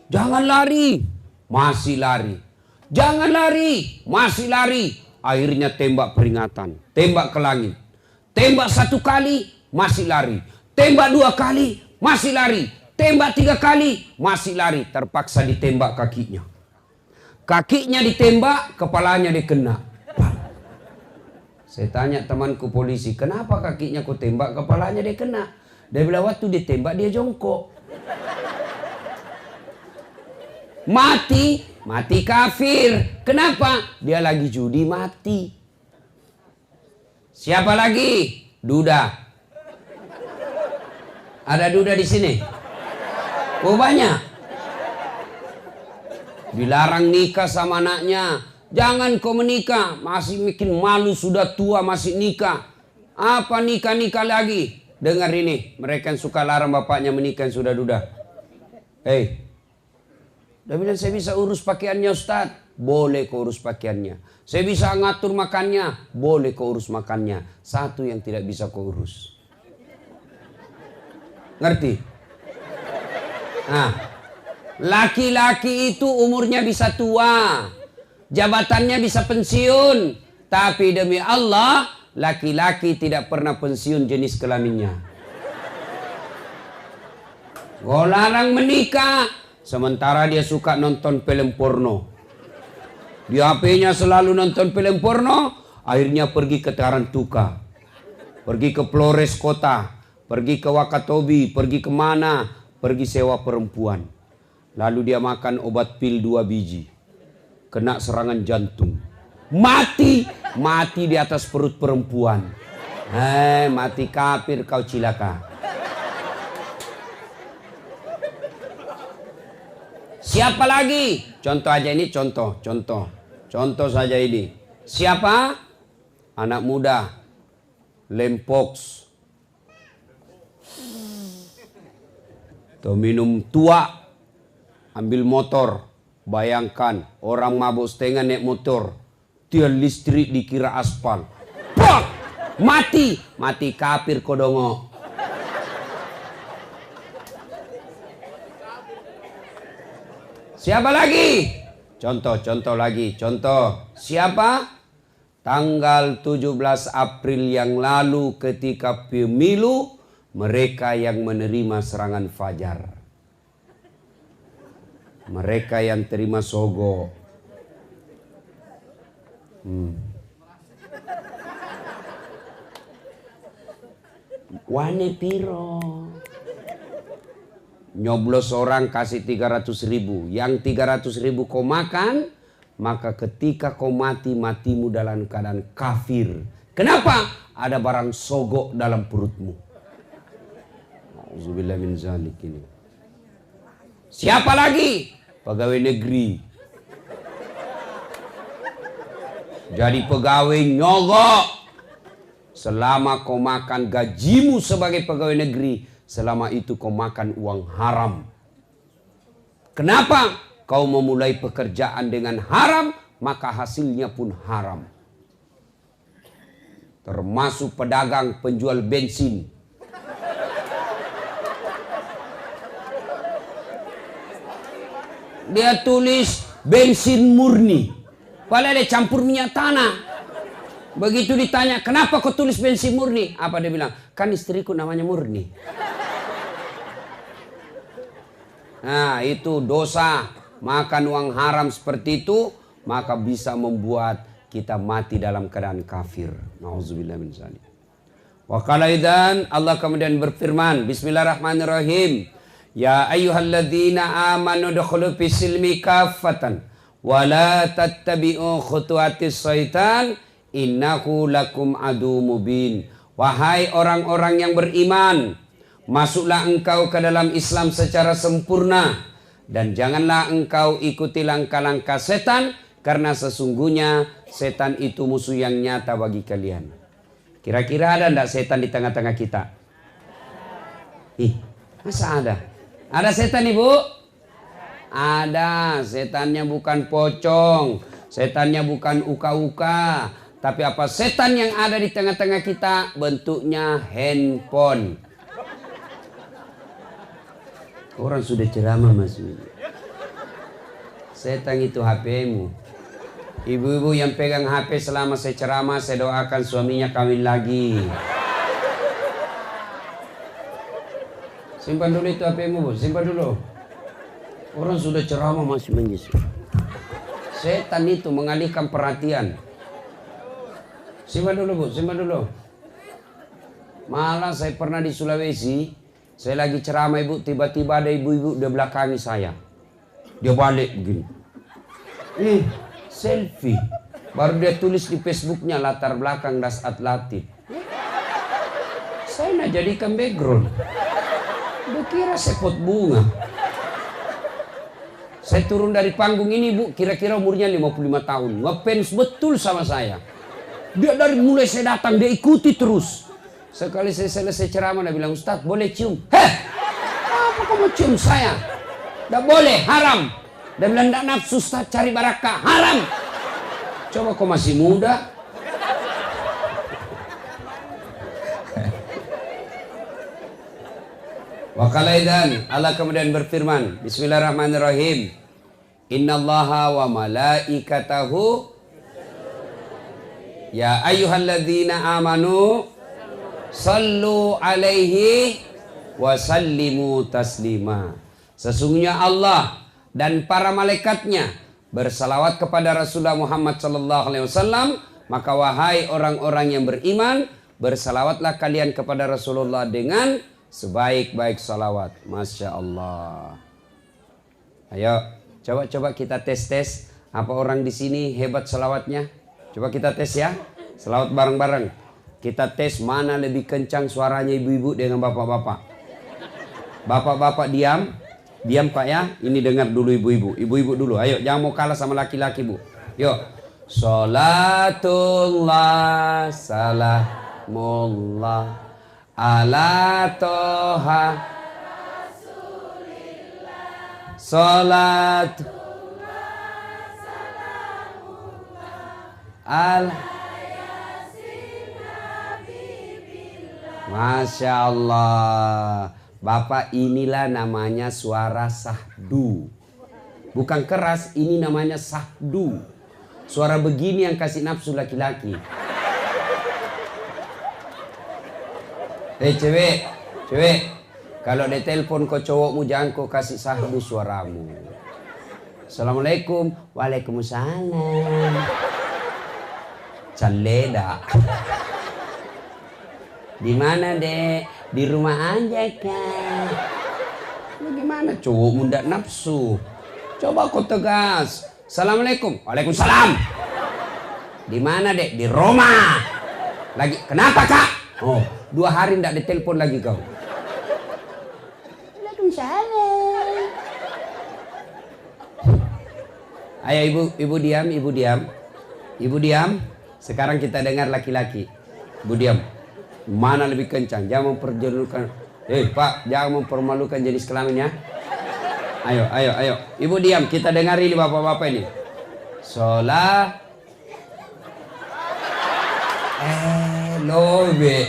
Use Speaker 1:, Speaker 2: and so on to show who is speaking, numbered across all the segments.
Speaker 1: Jangan lari. Masih lari. Jangan lari. Masih lari. Akhirnya tembak peringatan. Tembak ke langit. Tembak 1 kali. Masih lari. Tembak 2 kali. Masih lari. Tembak 3 kali. Masih lari. Terpaksa ditembak kakinya. Kakinya ditembak. Kepalanya dikena. Saya tanya temanku polisi, kenapa kakinya kau tembak, kepalanya dia kena? Dia bilang waktu ditembak dia jongkok. Mati kafir. Kenapa? Dia lagi judi mati. Siapa lagi? Duda. Ada duda di sini? Oh banyak. Dilarang nikah sama anaknya. Jangan kau menikah, masih bikin malu, sudah tua masih nikah. Apa nikah-nikah lagi? Dengar ini, mereka yang suka larang bapaknya menikah yang sudah duda. Hei, dia bilang saya bisa urus pakaiannya Ustaz. Boleh kau urus pakaiannya. Saya bisa ngatur makannya. Boleh kau urus makannya. Satu yang tidak bisa kau urus. Ngerti? Nah, laki-laki itu umurnya bisa tua. Jabatannya bisa pensiun. Tapi demi Allah, laki-laki tidak pernah pensiun jenis kelaminnya. Kau larang menikah. Sementara dia suka nonton film porno. Di HP-nya selalu nonton film porno. Akhirnya pergi ke Tarantuka. Pergi ke Flores kota. Pergi ke Wakatobi. Pergi kemana? Pergi sewa perempuan. Lalu dia makan obat pil 2 biji. Kena serangan jantung. Mati di atas perut perempuan. Mati kafir kau cilaka. Siapa lagi? Contoh aja ini, contoh saja ini. Siapa? Anak muda. Lempox. Tuh minum tua. Ambil motor. Bayangkan orang mabuk setengah naik motor. Tiang listrik dikira aspal. Pok! Mati kafir kodongo. Siapa lagi? Contoh lagi. Siapa? Tanggal 17 April yang lalu ketika pemilu, mereka yang menerima serangan fajar. Mereka yang terima sogo. Wane piro. Nyoblos orang kasih 300.000. Yang 300.000 kau makan, maka ketika kau mati, matimu dalam keadaan kafir. Kenapa? Ada barang sogo dalam perutmu. Auzubillah min zalik ini. Siapa lagi? Pegawai negeri. Jadi pegawai nyogok. Selama kau makan gajimu sebagai pegawai negeri, selama itu kau makan uang haram. Kenapa? Kau memulai pekerjaan dengan haram, maka hasilnya pun haram. Termasuk pedagang penjual bensin. Dia tulis bensin murni. Padahal dia campur minyak tanah. Begitu ditanya, kenapa kau tulis bensin murni? Apa dia bilang? Kan istriku namanya Murni. Nah itu dosa. Makan uang haram seperti itu, maka bisa membuat kita mati dalam keadaan kafir. Nauzubillah min dzalik. Wa qala idzan, Allah kemudian berfirman, Bismillahirrahmanirrahim. Ya ayyuhalladzina amanu dukhulu fis-silmi kaffatan wa la tattabi'u khutuwatis syaitan innahu lakum adu mubin. Wahai orang-orang yang beriman, masuklah engkau ke dalam Islam secara sempurna dan janganlah engkau ikuti langkah-langkah setan, karena sesungguhnya setan itu musuh yang nyata bagi kalian. Kira-kira ada enggak setan di tengah-tengah kita? Masa ada? Ada setan ibu? Ada. Setannya bukan pocong. Setannya bukan uka-uka. Tapi apa setan yang ada di tengah-tengah kita? Bentuknya handphone. Orang sudah ceramah mas. Setan itu HP-mu. Ibu-ibu yang pegang HP selama saya ceramah, saya doakan suaminya kawin lagi. Simpan dulu itu HP-mu, Bu. Simpan dulu. Orang sudah ceramah masih menggis. Setan itu mengalihkan perhatian. Simpan dulu, Bu. Simpan dulu. Malah saya pernah di Sulawesi, saya lagi ceramah, Ibu, tiba-tiba ada ibu-ibu di belakangi saya. Dia balik begini. Selfie. Baru dia tulis di Facebooknya latar belakang das atlatif. Saya nak jadikan background. Dia kira saya pot bunga. Saya turun dari panggung ini, Bu, kira-kira umurnya 55 tahun. Ngefans betul sama saya. Dia dari mulai saya datang, dia ikuti terus. Sekali saya selesai ceramah, dia bilang, Ustaz boleh cium? Heh, apa kamu cium saya? Tidak boleh, haram. Dia bilang, tidak nafsu Ustaz, cari barakah, haram. Coba kau masih muda. Wakalaidan, Allah kemudian berfirman, Bismillahirrahmanirrahim. Innallaha wa malaikatahu ya ayyuhalladzina amanu sallu alaihi wa sallimu taslima. Sesungguhnya Allah dan para malaikatnya bersalawat kepada Rasulullah Muhammad sallallahu alaihi wasallam, maka wahai orang-orang yang beriman, bersalawatlah kalian kepada Rasulullah dengan sebaik-baik salawat. Masya Allah. Ayo, coba kita tes apa orang di sini hebat salawatnya. Coba kita tes ya, salawat bareng-bareng. Kita tes mana lebih kencang suaranya ibu-ibu dengan bapak-bapak. Bapak-bapak diam. Diam Pak ya, ini dengar dulu ibu-ibu. Ibu-ibu dulu, ayo jangan mau kalah sama laki-laki Bu. Yuk. Salatullah salamullah ala toha salatullah salamullah al Masya Allah. Bapak, inilah namanya suara sahdu. Bukan keras, ini namanya sahdu. Suara begini yang kasih nafsu laki-laki. Cewek, kalau di telepon kau cowokmu jangan kau kasih sahdu suaramu. Assalamualaikum, waalaikumsalam. Caleda. Di mana Dek? Di rumah aja kan. Bagaimana cowokmu ndak nafsu? Coba kau tegas. Assalamualaikum. Waalaikumsalam. Di mana Dek? Di rumah. Lagi kenapa Kak? Oh, 2 hari ndak ditelepon lagi kau. Waalaikumsalam. Ayo ibu diam. Ibu diam. Sekarang kita dengar laki-laki. Ibu diam. Mana lebih kencang? Jangan mempermalukan. Pak, jangan mempermalukan jenis kelamin ya. Ayo. Ibu diam, kita dengar ini bapak-bapak ini. Sholat. Lobe.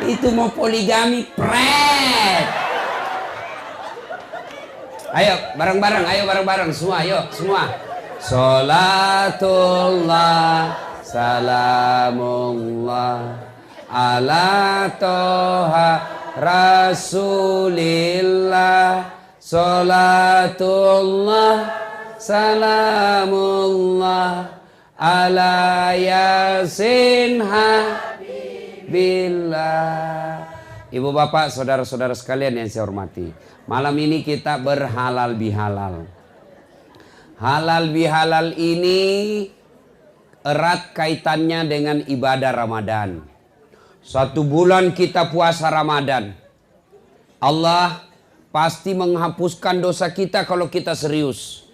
Speaker 1: Itu mau poligami, pret. Ayo, bareng-bareng. Semua. Sholatullah, salamullah. Ala toha rasulillah salatullah salamullah ala yasin habibillah. Ibu bapak saudara-saudara sekalian yang saya hormati, malam ini kita berhalal bihalal. Halal bihalal ini erat kaitannya dengan ibadah Ramadan. 1 bulan kita puasa Ramadan. Allah pasti menghapuskan dosa kita kalau kita serius.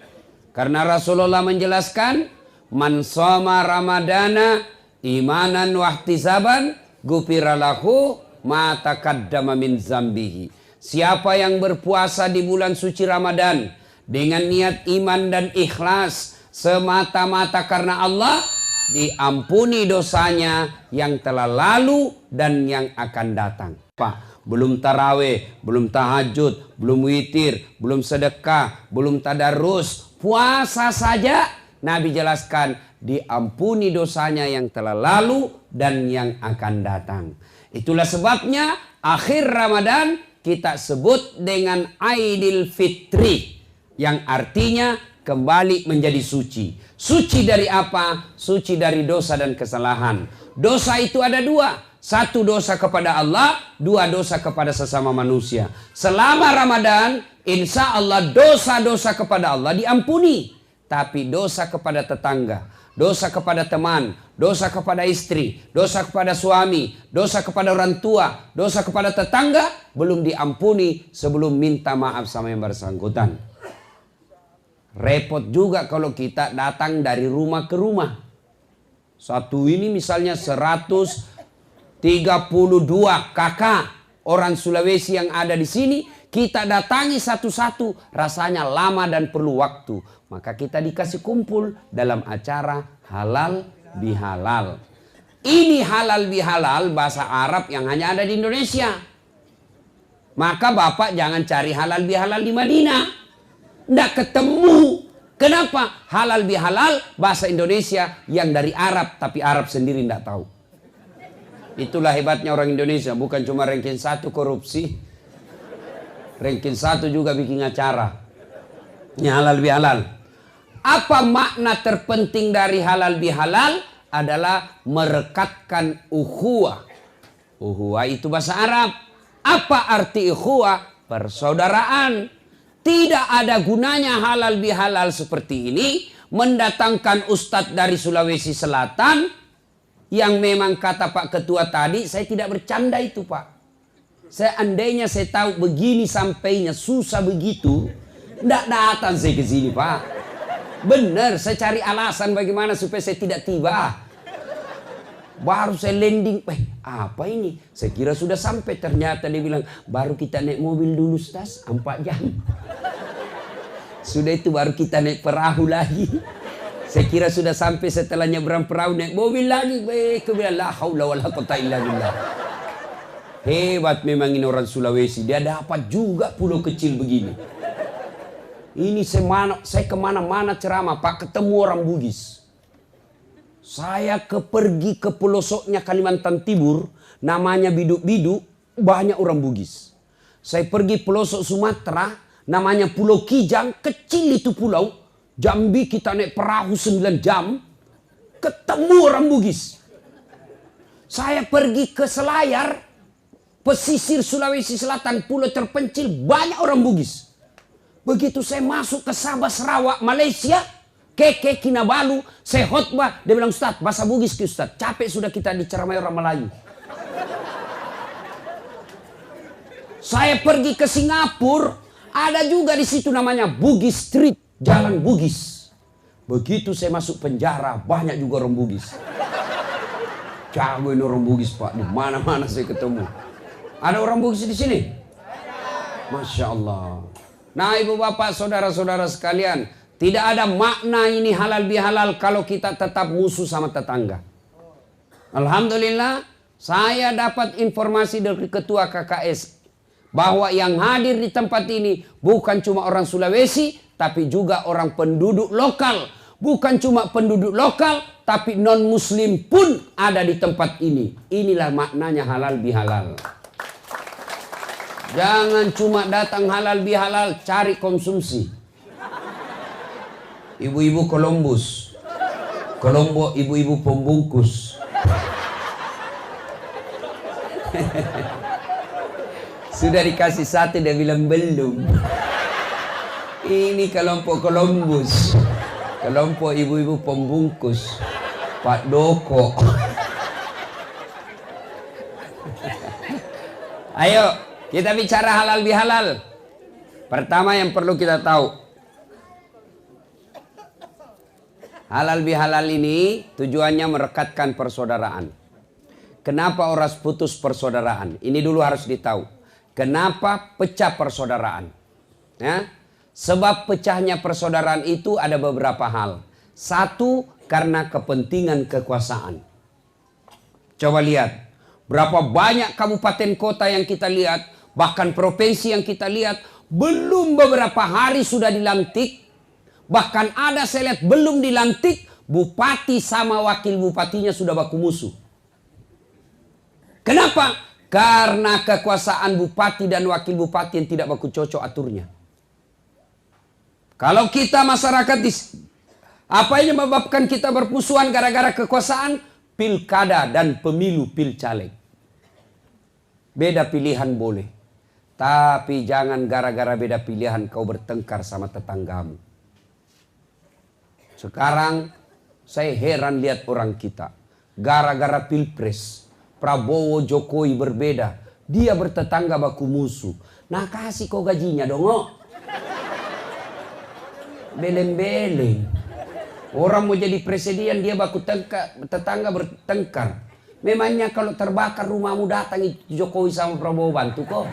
Speaker 1: Karena Rasulullah menjelaskan, man shoma ramadana imanan wahtisaban ghufira lahu ma taqaddama min zambihi. Siapa yang berpuasa di bulan suci Ramadan dengan niat iman dan ikhlas semata-mata karena Allah, diampuni dosanya yang telah lalu dan yang akan datang. Pak, belum taraweh, belum tahajud, belum witir, belum sedekah, belum tadarus, Puasa saja Nabi jelaskan diampuni dosanya yang telah lalu dan yang akan datang. Itulah sebabnya akhir Ramadan kita sebut dengan Aidil Fitri, yang artinya kembali menjadi suci. Suci dari apa? Suci dari dosa dan kesalahan. Dosa itu ada dua. Satu, dosa kepada Allah. Dua, dosa kepada sesama manusia. Selama Ramadan, insya Allah dosa-dosa kepada Allah diampuni. Tapi dosa kepada tetangga, dosa kepada teman, dosa kepada istri, dosa kepada suami, dosa kepada orang tua, dosa kepada tetangga belum diampuni sebelum minta maaf sama yang bersangkutan. Repot juga kalau kita datang dari rumah ke rumah. Satu ini misalnya 132 kakak orang Sulawesi yang ada di sini, kita datangi satu-satu, rasanya lama dan perlu waktu. Maka kita dikasih kumpul dalam acara halal bihalal. Ini halal bihalal bahasa Arab yang hanya ada di Indonesia. Maka Bapak jangan cari halal bihalal di Madinah. Nggak ketemu. Kenapa? Halal bihalal bahasa Indonesia yang dari Arab, tapi Arab sendiri nggak tahu. Itulah hebatnya orang Indonesia. Bukan cuma ranking 1 korupsi, ranking 1 juga bikin acara. Ini halal bihalal. Apa makna terpenting dari halal bihalal? Adalah merekatkan ukhuwah. Ukhuwah itu bahasa Arab. Apa arti ukhuwah? Persaudaraan. Tidak ada gunanya halal bihalal seperti ini mendatangkan ustadz dari Sulawesi Selatan yang memang kata Pak Ketua tadi, saya tidak bercanda itu Pak. Seandainya saya tahu begini sampainya susah begitu, tidak datang saya ke sini Pak. Benar, saya cari alasan bagaimana supaya saya tidak tiba. Baru saya landing, apa ini? Saya kira sudah sampai, ternyata dia bilang, baru kita naik mobil dulu Stas, 4 jam. Sudah itu baru kita naik perahu lagi. Saya kira sudah sampai, setelah nyebrang perahu naik mobil lagi. Kemudian la haula wala quwata illa billah. Hebat memang ini orang Sulawesi, dia dapat juga pulau kecil begini. Ini saya kemana-mana ceramah Pak, ketemu orang Bugis. Saya pergi ke pelosoknya Kalimantan Timur, namanya Biduk-Biduk, banyak orang Bugis. Saya pergi pelosok Sumatera, namanya Pulau Kijang, kecil itu pulau. Jambi kita naik perahu 9 jam, ketemu orang Bugis. Saya pergi ke Selayar, pesisir Sulawesi Selatan, pulau terpencil, banyak orang Bugis. Begitu saya masuk ke Sabah, Sarawak, Malaysia, Keke, Kinabalu, saya khotbah, dia bilang, Ustaz, bahasa Bugis ke Ustaz, capek sudah kita diceramai orang Melayu. Saya pergi ke Singapura, ada juga di situ namanya Bugis Street, Jalan Bugis. Begitu saya masuk penjara, banyak juga orang Bugis. Jago ini orang Bugis Pak, di mana-mana saya ketemu. Ada orang Bugis di sini? Masya Allah. Nah ibu bapak saudara-saudara sekalian, tidak ada makna ini halal bihalal kalau kita tetap musuh sama tetangga. Alhamdulillah saya dapat informasi dari ketua KKS bahwa yang hadir di tempat ini bukan cuma orang Sulawesi, tapi juga orang penduduk lokal. Bukan cuma penduduk lokal, tapi non muslim pun ada di tempat ini. Inilah maknanya halal bihalal. Jangan cuma datang halal bihalal, cari konsumsi. Ibu-ibu Columbus, Kolombo ibu-ibu pembungkus. Sudah dikasih sate, dia bilang belum. Ini kelompok Columbus, kelompok ibu-ibu pembungkus, Pak Doko. Ayo. Kita bicara halal bihalal. Pertama yang perlu kita tahu, halal bihalal ini tujuannya merekatkan persaudaraan. Kenapa orang putus persaudaraan? Ini dulu harus ditahu. Kenapa pecah persaudaraan? Ya? Sebab pecahnya persaudaraan itu ada beberapa hal. Satu, karena kepentingan kekuasaan. Coba lihat, berapa banyak kabupaten kota yang kita lihat, bahkan provinsi yang kita lihat, belum beberapa hari sudah dilantik, Bahkan ada saya lihat belum dilantik, bupati sama wakil bupatinya sudah baku musuh. Kenapa? Karena kekuasaan bupati dan wakil bupati yang tidak baku cocok aturnya. Kalau kita masyarakat apa yang menyebabkan kita bermusuhan gara-gara kekuasaan? Pilkada dan pemilu pilcaleg. Beda pilihan boleh. Tapi jangan gara-gara beda pilihan kau bertengkar sama tetanggamu. Sekarang saya heran lihat orang kita. Gara-gara pilpres, Prabowo Jokowi berbeda. Dia bertetangga baku musuh. Nah kasih kau gajinya dong. Oh. Beleng-beleng. Orang mau jadi presiden dia baku tetangga bertengkar. Memangnya kalau terbakar rumahmu datang Jokowi sama Prabowo bantu kok.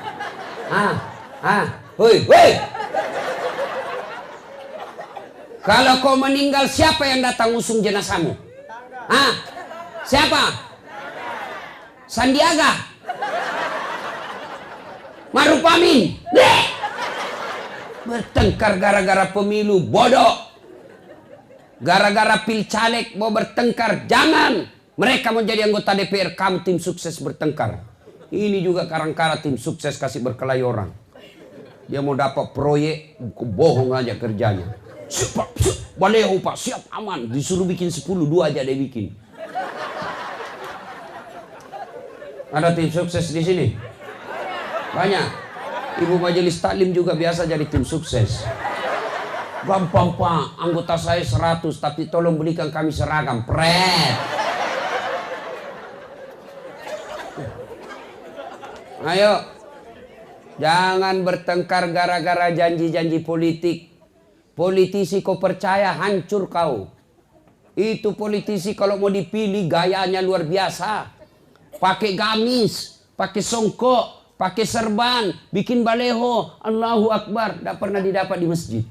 Speaker 1: Hoi. Kalau kau meninggal siapa yang datang usung jenazahmu? Siapa? Sandiaga? Maruf Amin? Bertengkar gara-gara pemilu, bodoh. Gara-gara pilcaleg mau bertengkar, jangan. Mereka mau jadi anggota DPR, kamu tim sukses bertengkar. Ini juga kadang-kadang tim sukses kasih berkelahi orang. Dia mau dapat proyek, bohong aja kerjanya. Siap, baleho pak, siap aman. Disuruh bikin 10, 2 aja dia bikin. Ada tim sukses di sini? Banyak. Ibu majelis taklim juga biasa jadi tim sukses. Gampang pak, anggota saya 100, tapi tolong belikan kami seragam. Pret. Ayo, jangan bertengkar gara-gara janji-janji politik. Politisi kau percaya hancur kau. Itu politisi kalau mau dipilih gayanya luar biasa. Pakai gamis, pakai songkok, pakai serban, bikin baleho, Allahu Akbar. Tidak pernah didapat di masjid.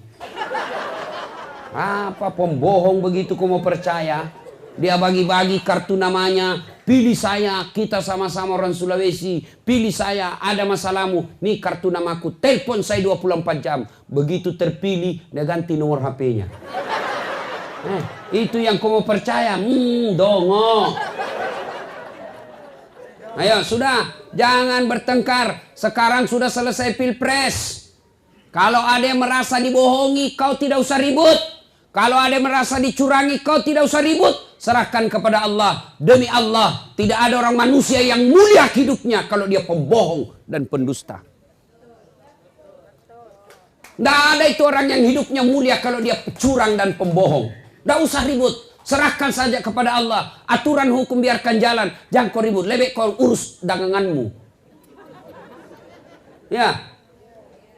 Speaker 1: Apa pembohong begitu kau mau percaya? Dia bagi-bagi kartu namanya. Pilih saya, kita sama-sama orang Sulawesi. Pilih saya, ada masalahmu. Nih kartu namaku, telepon saya 24 jam. Begitu terpilih, dia ganti nomor HP-nya. Itu yang kau mau percaya? Dongo. Ayo, sudah. Jangan bertengkar. Sekarang sudah selesai pilpres. Kalau ada yang merasa dibohongi, kau tidak usah ribut. Kalau ada yang merasa dicurangi, kau tidak usah ribut. Serahkan kepada Allah. Demi Allah, tidak ada orang manusia yang mulia hidupnya kalau dia pembohong dan pendusta. Tidak ada itu orang yang hidupnya mulia kalau dia curang dan pembohong. Tidak usah ribut. Serahkan saja kepada Allah. Aturan hukum biarkan jalan. Jangan kau ribut. Lebih kau urus daganganmu. Ya.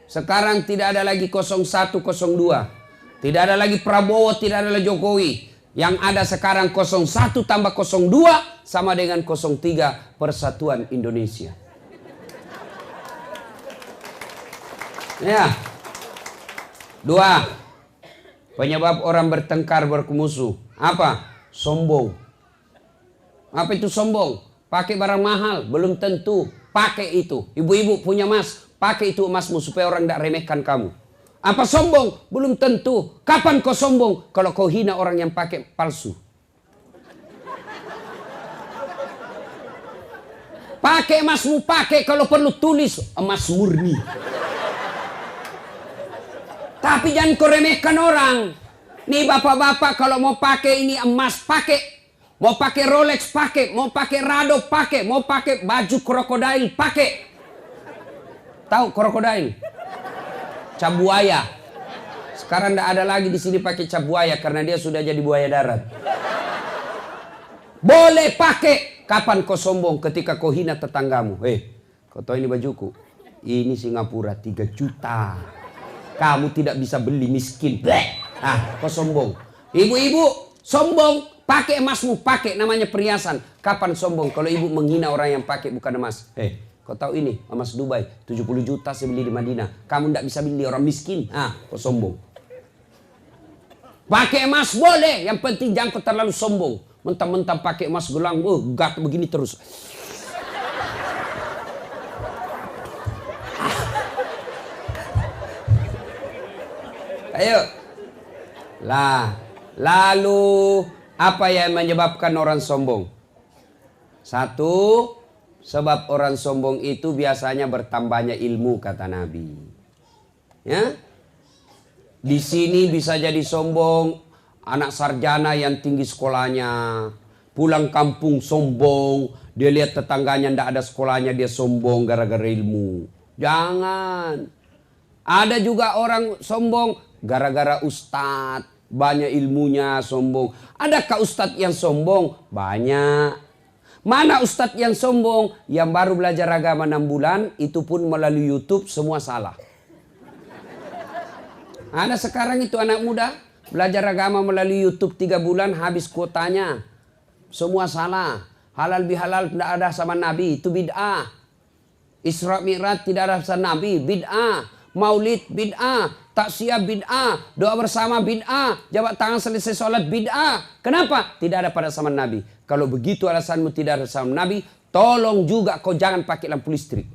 Speaker 1: Sekarang tidak ada lagi 01, 02. Tidak ada lagi Prabowo, tidak ada lagi Jokowi. Yang ada sekarang 01 tambah 02 sama dengan 03 Persatuan Indonesia. Ya. 2. Penyebab orang bertengkar bermusuh. Apa? Sombong. Apa itu sombong? Pakai barang mahal, belum tentu. Pakai itu. Ibu-ibu punya emas, pakai itu emasmu supaya orang tidak remehkan kamu. Apa sombong? Belum tentu. Kapan kau sombong? Kalau kau hina orang yang pakai palsu. Pakai emasmu, pakai kalau perlu tulis emas murni. Tapi jangan kau remehkan orang. Nih bapak-bapak kalau mau pakai ini emas pakai. Mau pakai Rolex pakai. Mau pakai Rado pakai. Mau pakai baju krokodil pakai. Tahu krokodil? Cabuaya. Sekarang tidak ada lagi di sini pakai cabuaya karena dia sudah jadi buaya darat. Boleh pakai. Kapan kau sombong? Ketika kau hina tetanggamu. Kau tahu ini bajuku? Ini Singapura 3 juta. Kamu tidak bisa beli, miskin. Kau sombong. Ibu-ibu sombong. Pakai emasmu, pakai namanya perhiasan. Kapan sombong? Kalau ibu menghina orang yang pakai bukan emas. Kau tahu ini emas Dubai 70 juta saya beli di Madinah. Kamu tidak bisa beli, orang miskin. Kau sombong. Pakai emas boleh, yang penting jangan kau terlalu sombong. Mentang-mentang pakai emas gelang, gak begini terus. Ayo. Lah, lalu apa yang menyebabkan orang sombong? Satu, sebab orang sombong itu biasanya bertambahnya ilmu, kata Nabi. Ya, di sini bisa jadi sombong anak sarjana yang tinggi sekolahnya, pulang kampung sombong, dia lihat tetangganya ndak ada sekolahnya, dia sombong gara-gara ilmu. Jangan. Ada juga orang sombong gara-gara ustadz, banyak ilmunya sombong. Adakah ustadz yang sombong? Banyak. Mana ustadz yang sombong? Yang baru belajar agama 6 bulan, itu pun melalui YouTube semua salah. Ada sekarang itu anak muda belajar agama melalui YouTube 3 bulan, habis kuotanya. Semua salah. Halal bihalal tidak ada sama Nabi, itu bid'ah. Isra Mi'raj tidak ada sama Nabi, bid'ah. Maulid bid'ah, taksiyah bid'ah, doa bersama bid'ah, jabat tangan selesai sholat bid'ah. Kenapa? Tidak ada pada zaman Nabi. Kalau begitu alasanmu tidak ada sama Nabi, tolong juga kau jangan pakai lampu listrik.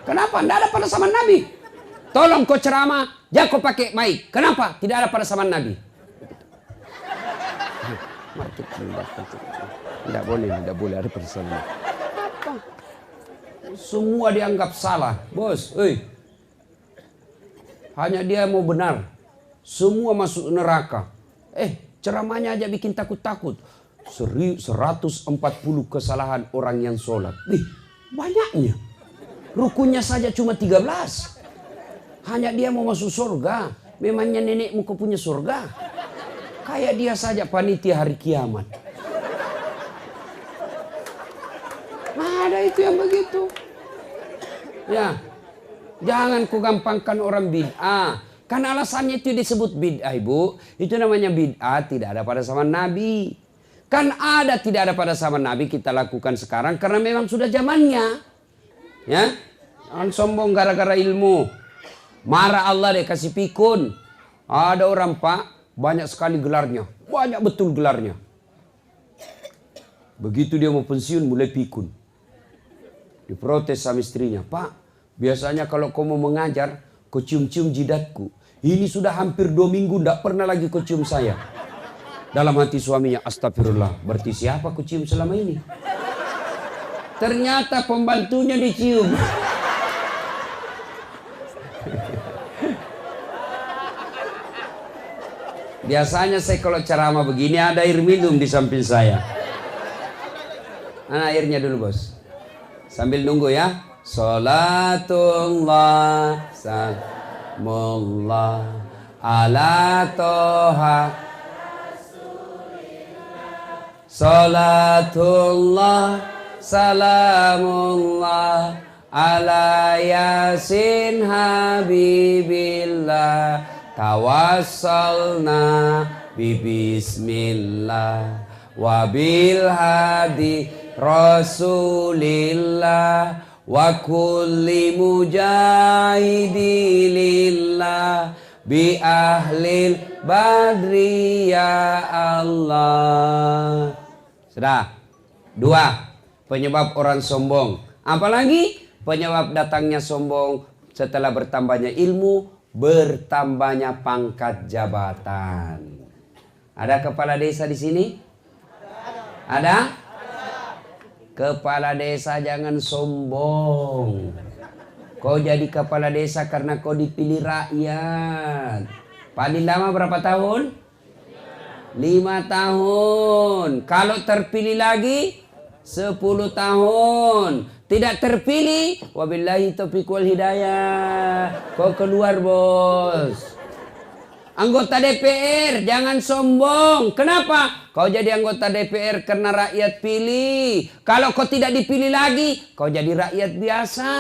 Speaker 1: Kenapa? Tidak ada pada zaman Nabi. Tolong kau ceramah, jangan kau pakai mic. Kenapa? Tidak ada pada zaman Nabi. Tidak boleh ada pada zaman Nabi. Semua dianggap salah, bos. Hanya dia mau benar. Semua masuk neraka. Ceramahnya aja bikin takut-takut. 140 kesalahan orang yang sholat. Banyaknya. Rukunnya saja cuma 13. Hanya dia mau masuk surga. Memangnya nenekmu kau punya surga? Kayak dia saja panitia hari kiamat. Ada itu yang begitu. Ya, jangan kau gampangkan orang bid'ah. Kan alasannya itu disebut bid'ah, Ibu. Itu namanya bid'ah tidak ada pada zaman Nabi. Kan ada tidak ada pada zaman Nabi, kita lakukan sekarang karena memang sudah zamannya. Ya, jangan sombong gara-gara ilmu. Marah Allah deh kasih pikun. Ada orang Pak, banyak sekali gelarnya. Banyak betul gelarnya. Begitu dia mau pensiun mulai pikun. Diprotes sama istrinya. Pak, biasanya kalau kau mau mengajar, kau cium-cium jidatku. Ini sudah hampir 2 minggu tidak pernah lagi kau cium saya. Dalam hati suaminya, astagfirullah. Berarti siapa kau cium selama ini? Ternyata pembantunya dicium. Biasanya saya kalau ceramah begini ada air minum di samping saya. Nah, airnya dulu bos. Sambil nunggu ya. Salatullah salamullah ala toha. Salatullah salamullah ala yasin habibillah. Tawassalna bismillah wabil hadi rasulillah wa kulli mujahidilillah bi ahlil badri ya Allah. Sudah. 2. Penyebab orang sombong. Apalagi penyebab datangnya sombong setelah bertambahnya ilmu, bertambahnya pangkat jabatan. Ada kepala desa di sini? Ada? Kepala desa jangan sombong. Kau jadi kepala desa karena kau dipilih rakyat. Paling lama berapa tahun? 5 tahun. Kalau terpilih lagi 10 tahun. Tidak terpilih, wabillahi taufiq wal hidayah. Kau keluar bos. Anggota DPR jangan sombong. Kenapa? Kau jadi anggota DPR karena rakyat pilih. Kalau kau tidak dipilih lagi, kau jadi rakyat biasa.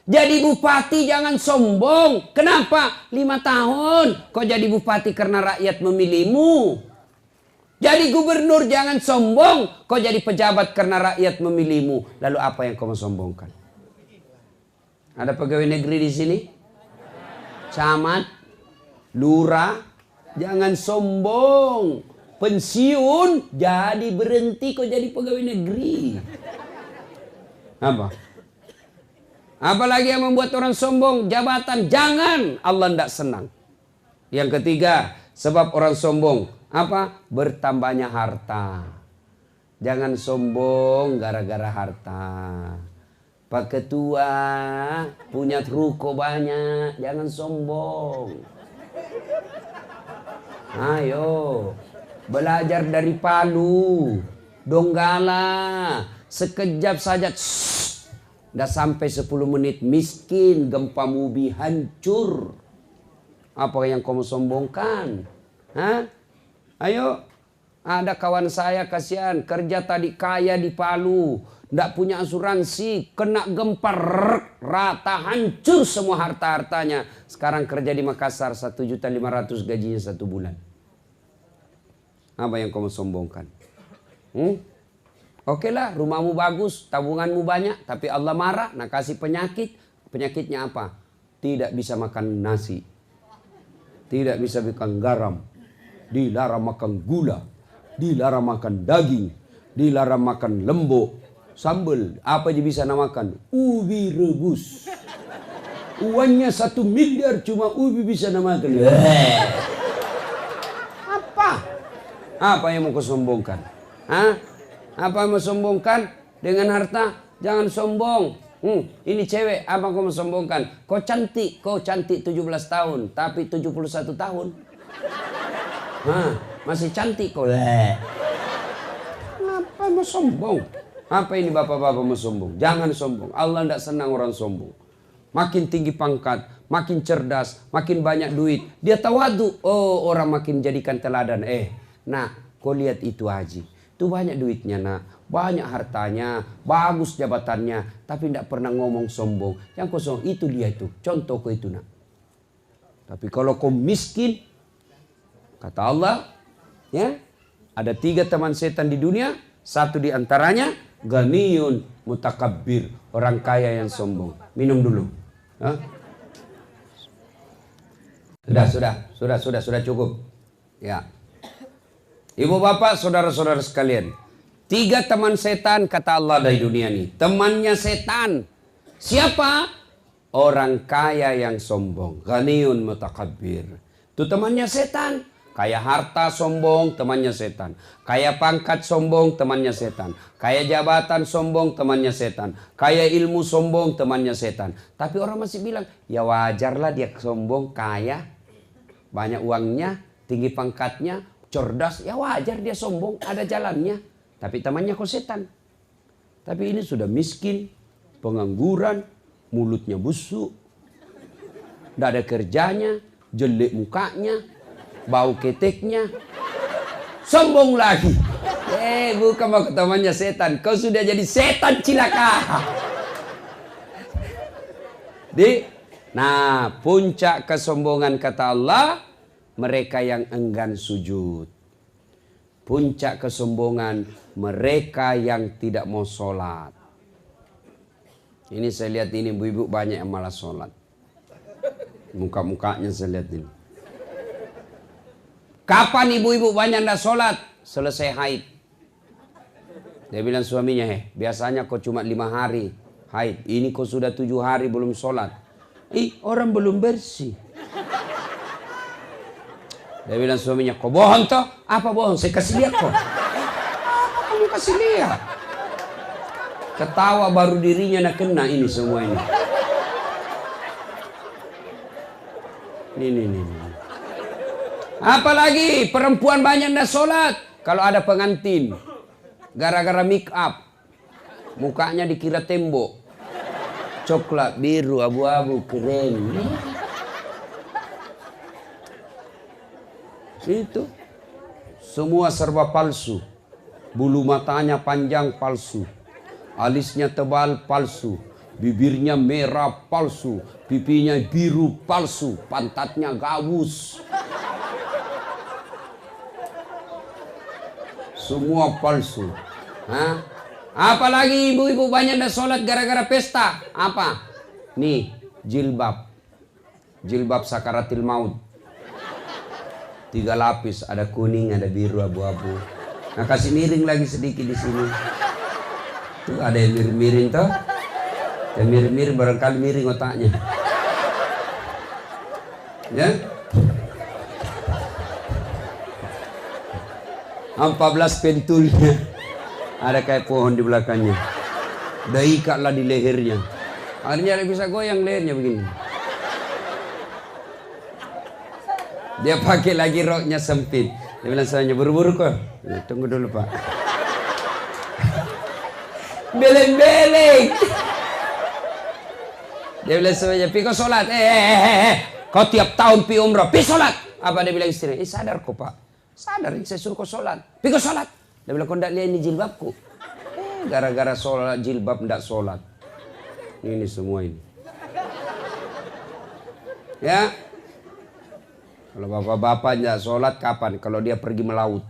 Speaker 1: Jadi bupati jangan sombong. Kenapa? 5 tahun. Kau jadi bupati karena rakyat memilihmu. Jadi gubernur jangan sombong. Kau jadi pejabat karena rakyat memilihmu. Lalu apa yang kau mau sombongkan? Ada pegawai negeri di sini? Camat, lurah, jangan sombong. Pensiun jadi berhenti kau jadi pegawai negeri. Apa? Apalagi yang membuat orang sombong? Jabatan. Jangan. Allah tidak senang. Yang ketiga, sebab orang sombong. Apa? Bertambahnya harta. Jangan sombong gara-gara harta. Pak Ketua punya ruko banyak, jangan sombong. Ayo, belajar dari Palu, Donggala, sekejap saja. Udah sampai 10 menit miskin, gempa bumi hancur. Apa yang kamu sombongkan? Hah? Ayo, ada kawan saya kasihan, kerja tadi kaya di Palu, ndak punya asuransi, kena gempa rata, hancur semua harta-hartanya. Sekarang kerja di Makassar 1.500.000 gajinya 1 bulan. Apa yang kamu sombongkan? Oke lah, rumahmu bagus, tabunganmu banyak, tapi Allah marah, nak kasih penyakit. Penyakitnya apa? Tidak bisa makan nasi, tidak bisa makan garam, dilarang makan gula, dilarang makan daging, dilarang makan lembok, sambal. Apa aja bisa namakan? Ubi rebus. Uangnya 1 miliar cuma ubi bisa namakan. Apa yang mau kau sombongkan? Hah? Apa yang mau sombongkan dengan harta? Jangan sombong. Ini cewek, apa kau mau sombongkan? Kau cantik 17 tahun, tapi 71 tahun. Masih cantik kau. Apa mau sombong? Apa ini bapak-bapak mau sombong? Jangan sombong. Allah tidak senang orang sombong. Makin tinggi pangkat, makin cerdas, makin banyak duit, dia tawadu. Oh, orang makin jadikan teladan. Nah, kau lihat itu Haji. Itu banyak duitnya nak, banyak hartanya, bagus jabatannya, tapi tidak pernah ngomong sombong. Yang kau sombong itu dia itu, contoh kau itu nak. Tapi kalau kau miskin, kata Allah, ya, ada 3 teman setan di dunia. Satu di antaranya ganiyun mutakabbir, orang kaya yang sombong. Minum dulu. Sudah cukup. Ya. Ibu bapak, saudara-saudara sekalian, 3 teman setan kata Allah dari dunia ini. Temannya setan. Siapa? Orang kaya yang sombong. Ghaniyun mutakabbir. Itu temannya setan. Kaya harta sombong, temannya setan. Kaya pangkat sombong, temannya setan. Kaya jabatan sombong, temannya setan. Kaya ilmu sombong, temannya setan. Tapi orang masih bilang, ya wajarlah dia sombong, kaya, banyak uangnya, tinggi pangkatnya, cerdas, ya wajar dia sombong, ada jalannya. Tapi temannya kok setan. Tapi ini sudah miskin, pengangguran, mulutnya busuk, tidak ada kerjanya, jelek mukanya, bau keteknya, sombong lagi. Bukan mau temannya setan, kau sudah jadi setan cilaka. Nah, puncak kesombongan kata Allah, mereka yang enggan sujud. Puncak kesombongan mereka yang tidak mau sholat. Ini saya lihat ini ibu-ibu banyak yang malas sholat. Muka-mukanya saya lihat ini. Kapan ibu-ibu banyak tidak sholat? Selesai haid. Dia bilang suaminya, biasanya kau cuma 5 hari haid. Ini kau sudah 7 hari belum sholat. Orang belum bersih. Dia bilang suaminya, kau bohong toh? Apa bohong? Saya kasih lihat kok. Apa kamu kasih lihat? Ketawa baru dirinya nak kena ini semua ini. Ini. Apalagi perempuan banyak ndak sholat. Kalau ada pengantin, gara-gara make up, mukanya dikira tembok, coklat, biru, abu-abu, keren. Itu semua serba palsu. Bulu matanya panjang palsu, alisnya tebal palsu, bibirnya merah palsu, pipinya biru palsu, pantatnya gabus. Semua palsu. Apalagi ibu-ibu banyak dah sholat gara-gara pesta. Apa? Nih, jilbab. Jilbab sakaratil maut. 3 lapis, ada kuning, ada biru, abu-abu. Nah, kasih miring lagi sedikit di sini. Tuh ada yang miring-miring toh. Yang miring-miring barangkali miring otaknya. Ya. 14 pentulnya. Ada kayak pohon di belakangnya. Udah ikatlah di lehernya. Akhirnya dia bisa goyang lehernya begini. Dia pakai lagi roknya sempit. Dia bilang saya buru-buru kok. Tunggu dulu Pak. Beleng-beleng. Dia bilang semuanya, pi kau sholat. Kau tiap tahun pi umrah, pi sholat. Apa dia bilang istri? Sadar kok Pak. Sadar, saya suruh kau sholat. Pi kau sholat. Dia bilang, kau tidak lihat ini jilbabku. Gara-gara sholat jilbab tidak sholat. Ini semua ini. Ya. Kalau bapak-bapak tidak sholat kapan? Kalau dia pergi melaut.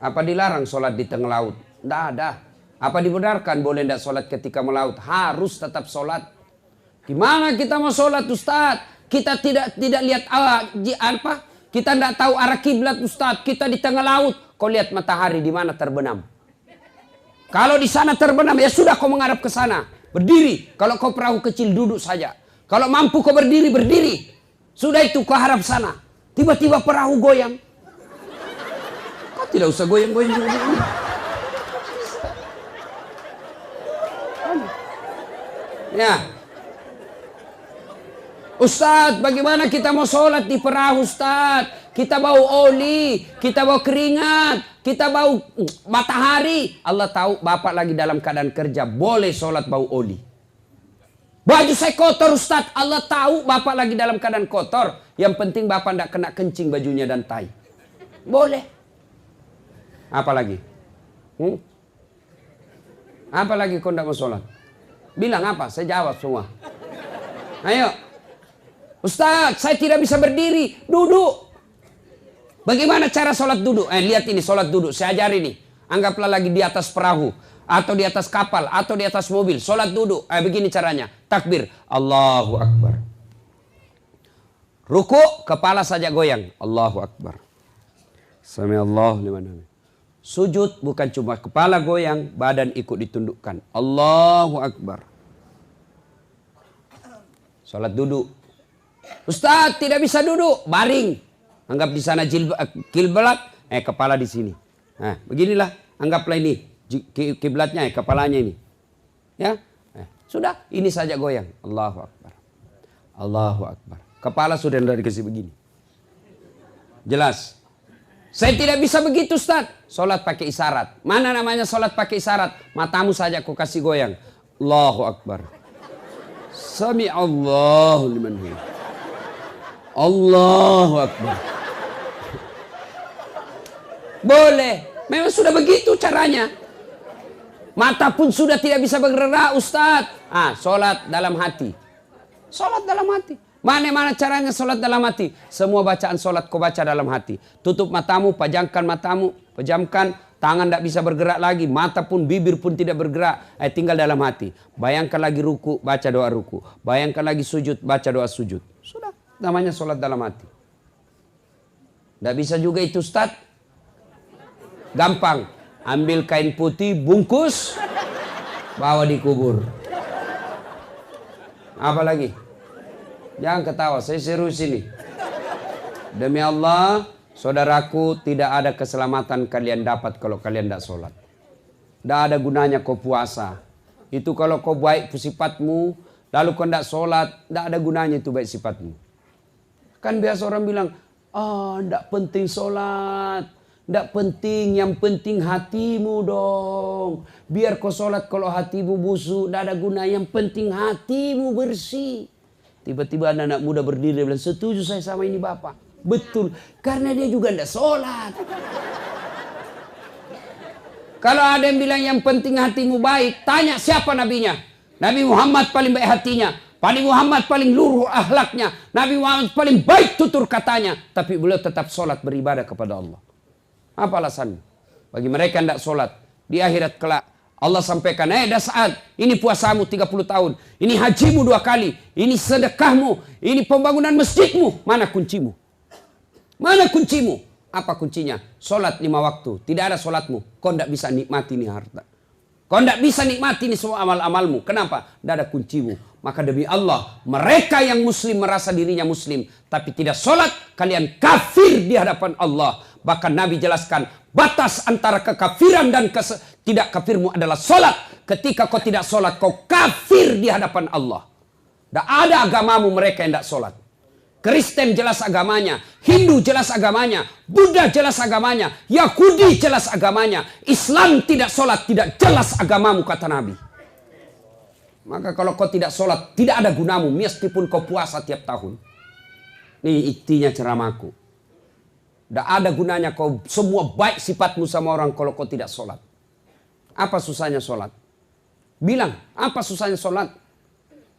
Speaker 1: Apa dilarang sholat di tengah laut? Tidak ada. Apa dibenarkan boleh tidak sholat ketika melaut? Harus tetap sholat. Gimana kita mau sholat Ustaz? Kita tidak lihat apa? Kita tidak tahu arah kiblat Ustaz. Kita di tengah laut. Kau lihat matahari di mana terbenam. Kalau di sana terbenam ya sudah kau menghadap ke sana. Berdiri. Kalau kau perahu kecil duduk saja. Kalau mampu kau berdiri, berdiri. Sudah itu kau harap sana. Tiba-tiba perahu goyang. Kau tidak usah goyang-goyang. Ya. Ustadz, bagaimana kita mau sholat di perahu Ustadz? Kita bau oli, kita bau keringat, kita bau matahari. Allah tahu bapak lagi dalam keadaan kerja, boleh sholat bau oli. Baju saya kotor Ustadz, Allah tahu bapak lagi dalam keadaan kotor. Yang penting bapak tidak kena kencing bajunya dan tai. Boleh. Apa lagi? Apa lagi kau tidak mau sholat? Bilang apa? Saya jawab semua. Ayo. Ustadz, saya tidak bisa berdiri. Duduk. Bagaimana cara sholat duduk? Lihat ini sholat duduk. Saya ajari nih. Anggaplah lagi di atas perahu. Atau di atas kapal. Atau di atas mobil. Sholat duduk. Begini caranya. Takbir. Allahu Akbar. Ruku. Kepala saja goyang. Allahu Akbar. Sami Allahu liman hamid. Sujud bukan cuma kepala goyang, badan ikut ditundukkan. Allahu Akbar. Salat duduk. Ustaz tidak bisa duduk, baring. Anggap di sana kiblat, kepala di sini. Nah, beginilah, anggaplah ini kiblatnya, kepalanya ini. Ya, sudah, ini saja goyang. Allahu Akbar. Allahu Akbar. Kepala sudah dikasih begini. Jelas. Saya tidak bisa begitu Ustaz. Sholat pakai isyarat. Mana namanya sholat pakai isyarat? Matamu saja kau kasih goyang. Allahu Akbar. Sami Allahu liman hamid. Allahu Akbar. Boleh. Memang sudah begitu caranya. Mata pun sudah tidak bisa bergerak Ustaz. Sholat dalam hati. Sholat dalam hati. Mana caranya sholat dalam hati? Semua bacaan sholat kau baca dalam hati. Tutup matamu, pejamkan. Tangan tidak bisa bergerak lagi. Mata pun, bibir pun tidak bergerak. Tinggal dalam hati. Bayangkan lagi ruku, baca doa ruku. Bayangkan lagi sujud, baca doa sujud. Sudah, namanya sholat dalam hati. Tidak bisa juga itu Ustaz. Gampang. Ambil kain putih, bungkus, bawa dikubur. Apa lagi? Jangan ketawa, saya serius ini. Demi Allah, saudaraku, tidak ada keselamatan kalian dapat kalau kalian tidak sholat. Tidak ada gunanya kau puasa. Itu kalau kau baik sifatmu, lalu kau tidak sholat, tidak ada gunanya itu baik sifatmu. Kan biasa orang bilang, tidak penting sholat. Tidak penting, yang penting hatimu dong. Biar kau sholat kalau hatimu busuk, tidak ada guna. Yang penting hatimu bersih. Tiba-tiba anak-anak muda berdiri dan bilang, setuju saya sama ini Bapak. Betul, karena dia juga tidak sholat. Kalau ada yang bilang yang penting hatimu baik, tanya siapa nabinya. Nabi Muhammad paling baik hatinya. Nabi Muhammad paling luruh akhlaknya. Nabi Muhammad paling baik tutur katanya. Tapi beliau tetap sholat beribadah kepada Allah. Apa alasannya? Bagi mereka yang tidak sholat, di akhirat kelak, Allah sampaikan, dah saat ini puasamu 30 tahun. Ini hajimu 2 kali. Ini sedekahmu. Ini pembangunan masjidmu. Mana kuncimu? Mana kuncimu? Apa kuncinya? Sholat 5 waktu. Tidak ada sholatmu. Kau tidak bisa nikmati ini harta. Kau tidak bisa nikmati ini semua amal-amalmu. Kenapa? Tidak ada kuncimu. Maka demi Allah, mereka yang muslim merasa dirinya muslim. Tapi tidak sholat, kalian kafir di hadapan Allah. Bahkan Nabi jelaskan, batas antara kekafiran dan tidak kafirmu adalah solat. Ketika kau tidak solat, kau kafir di hadapan Allah. Tidak ada agamamu mereka yang tidak solat. Kristen jelas agamanya, Hindu jelas agamanya, Buddha jelas agamanya, Yahudi jelas agamanya. Islam tidak solat, tidak jelas agamamu, kata Nabi. Maka kalau kau tidak solat, tidak ada gunamu meskipun kau puasa tiap tahun. Ini intinya ceramahku. Tidak ada gunanya kau semua baik sifatmu sama orang kalau kau tidak solat. Apa susahnya solat? Bilang, apa susahnya solat?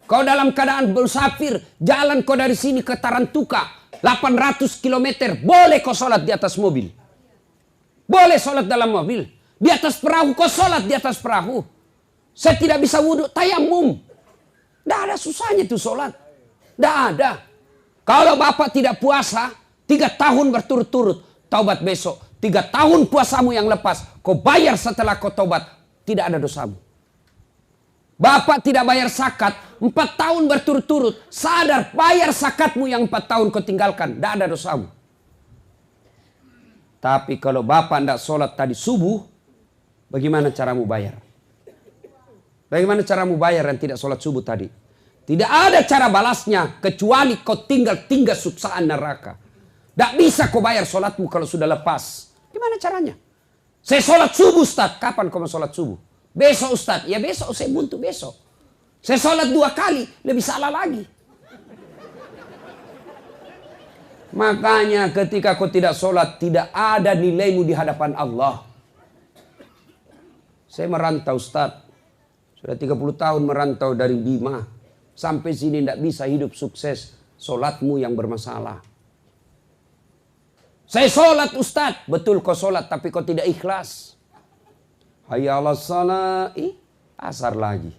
Speaker 1: Kau dalam keadaan bersafir, jalan kau dari sini ke Tarantuka, 800 km, boleh kau sholat di atas mobil. Boleh sholat dalam mobil. Di atas perahu, kau sholat di atas perahu. Saya tidak bisa wudhu, tayamum. Tidak ada susahnya itu sholat. Tidak ada. Kalau bapak tidak puasa, 3 tahun berturut-turut, taubat besok. 3 tahun puasamu yang lepas, kau bayar setelah kau taubat, tidak ada dosamu. Bapak tidak bayar zakat 4 tahun berturut-turut, sadar bayar zakatmu yang 4 tahun kau tinggalkan, tidak ada dosamu. Tapi kalau bapak tidak sholat tadi subuh, bagaimana caramu bayar? Bagaimana caramu bayar yang tidak sholat subuh tadi? Tidak ada cara balasnya kecuali kau tinggal suksaan neraka. Tidak bisa kau bayar sholatmu kalau sudah lepas. Gimana caranya? Saya sholat subuh, Ustaz. Kapan kau mau sholat subuh? Besok, Ustaz. Ya besok, saya buntu besok. Saya sholat 2 kali, lebih salah lagi. Makanya ketika kau tidak sholat, tidak ada nilaimu di hadapan Allah. Saya merantau, Ustaz. Sudah 30 tahun merantau dari Bima. Sampai sini tidak bisa hidup sukses. Sholatmu yang bermasalah. Saya sholat, Ustaz. Betul kau sholat, tapi kau tidak ikhlas. Hayya 'alas shalah, asar lagi.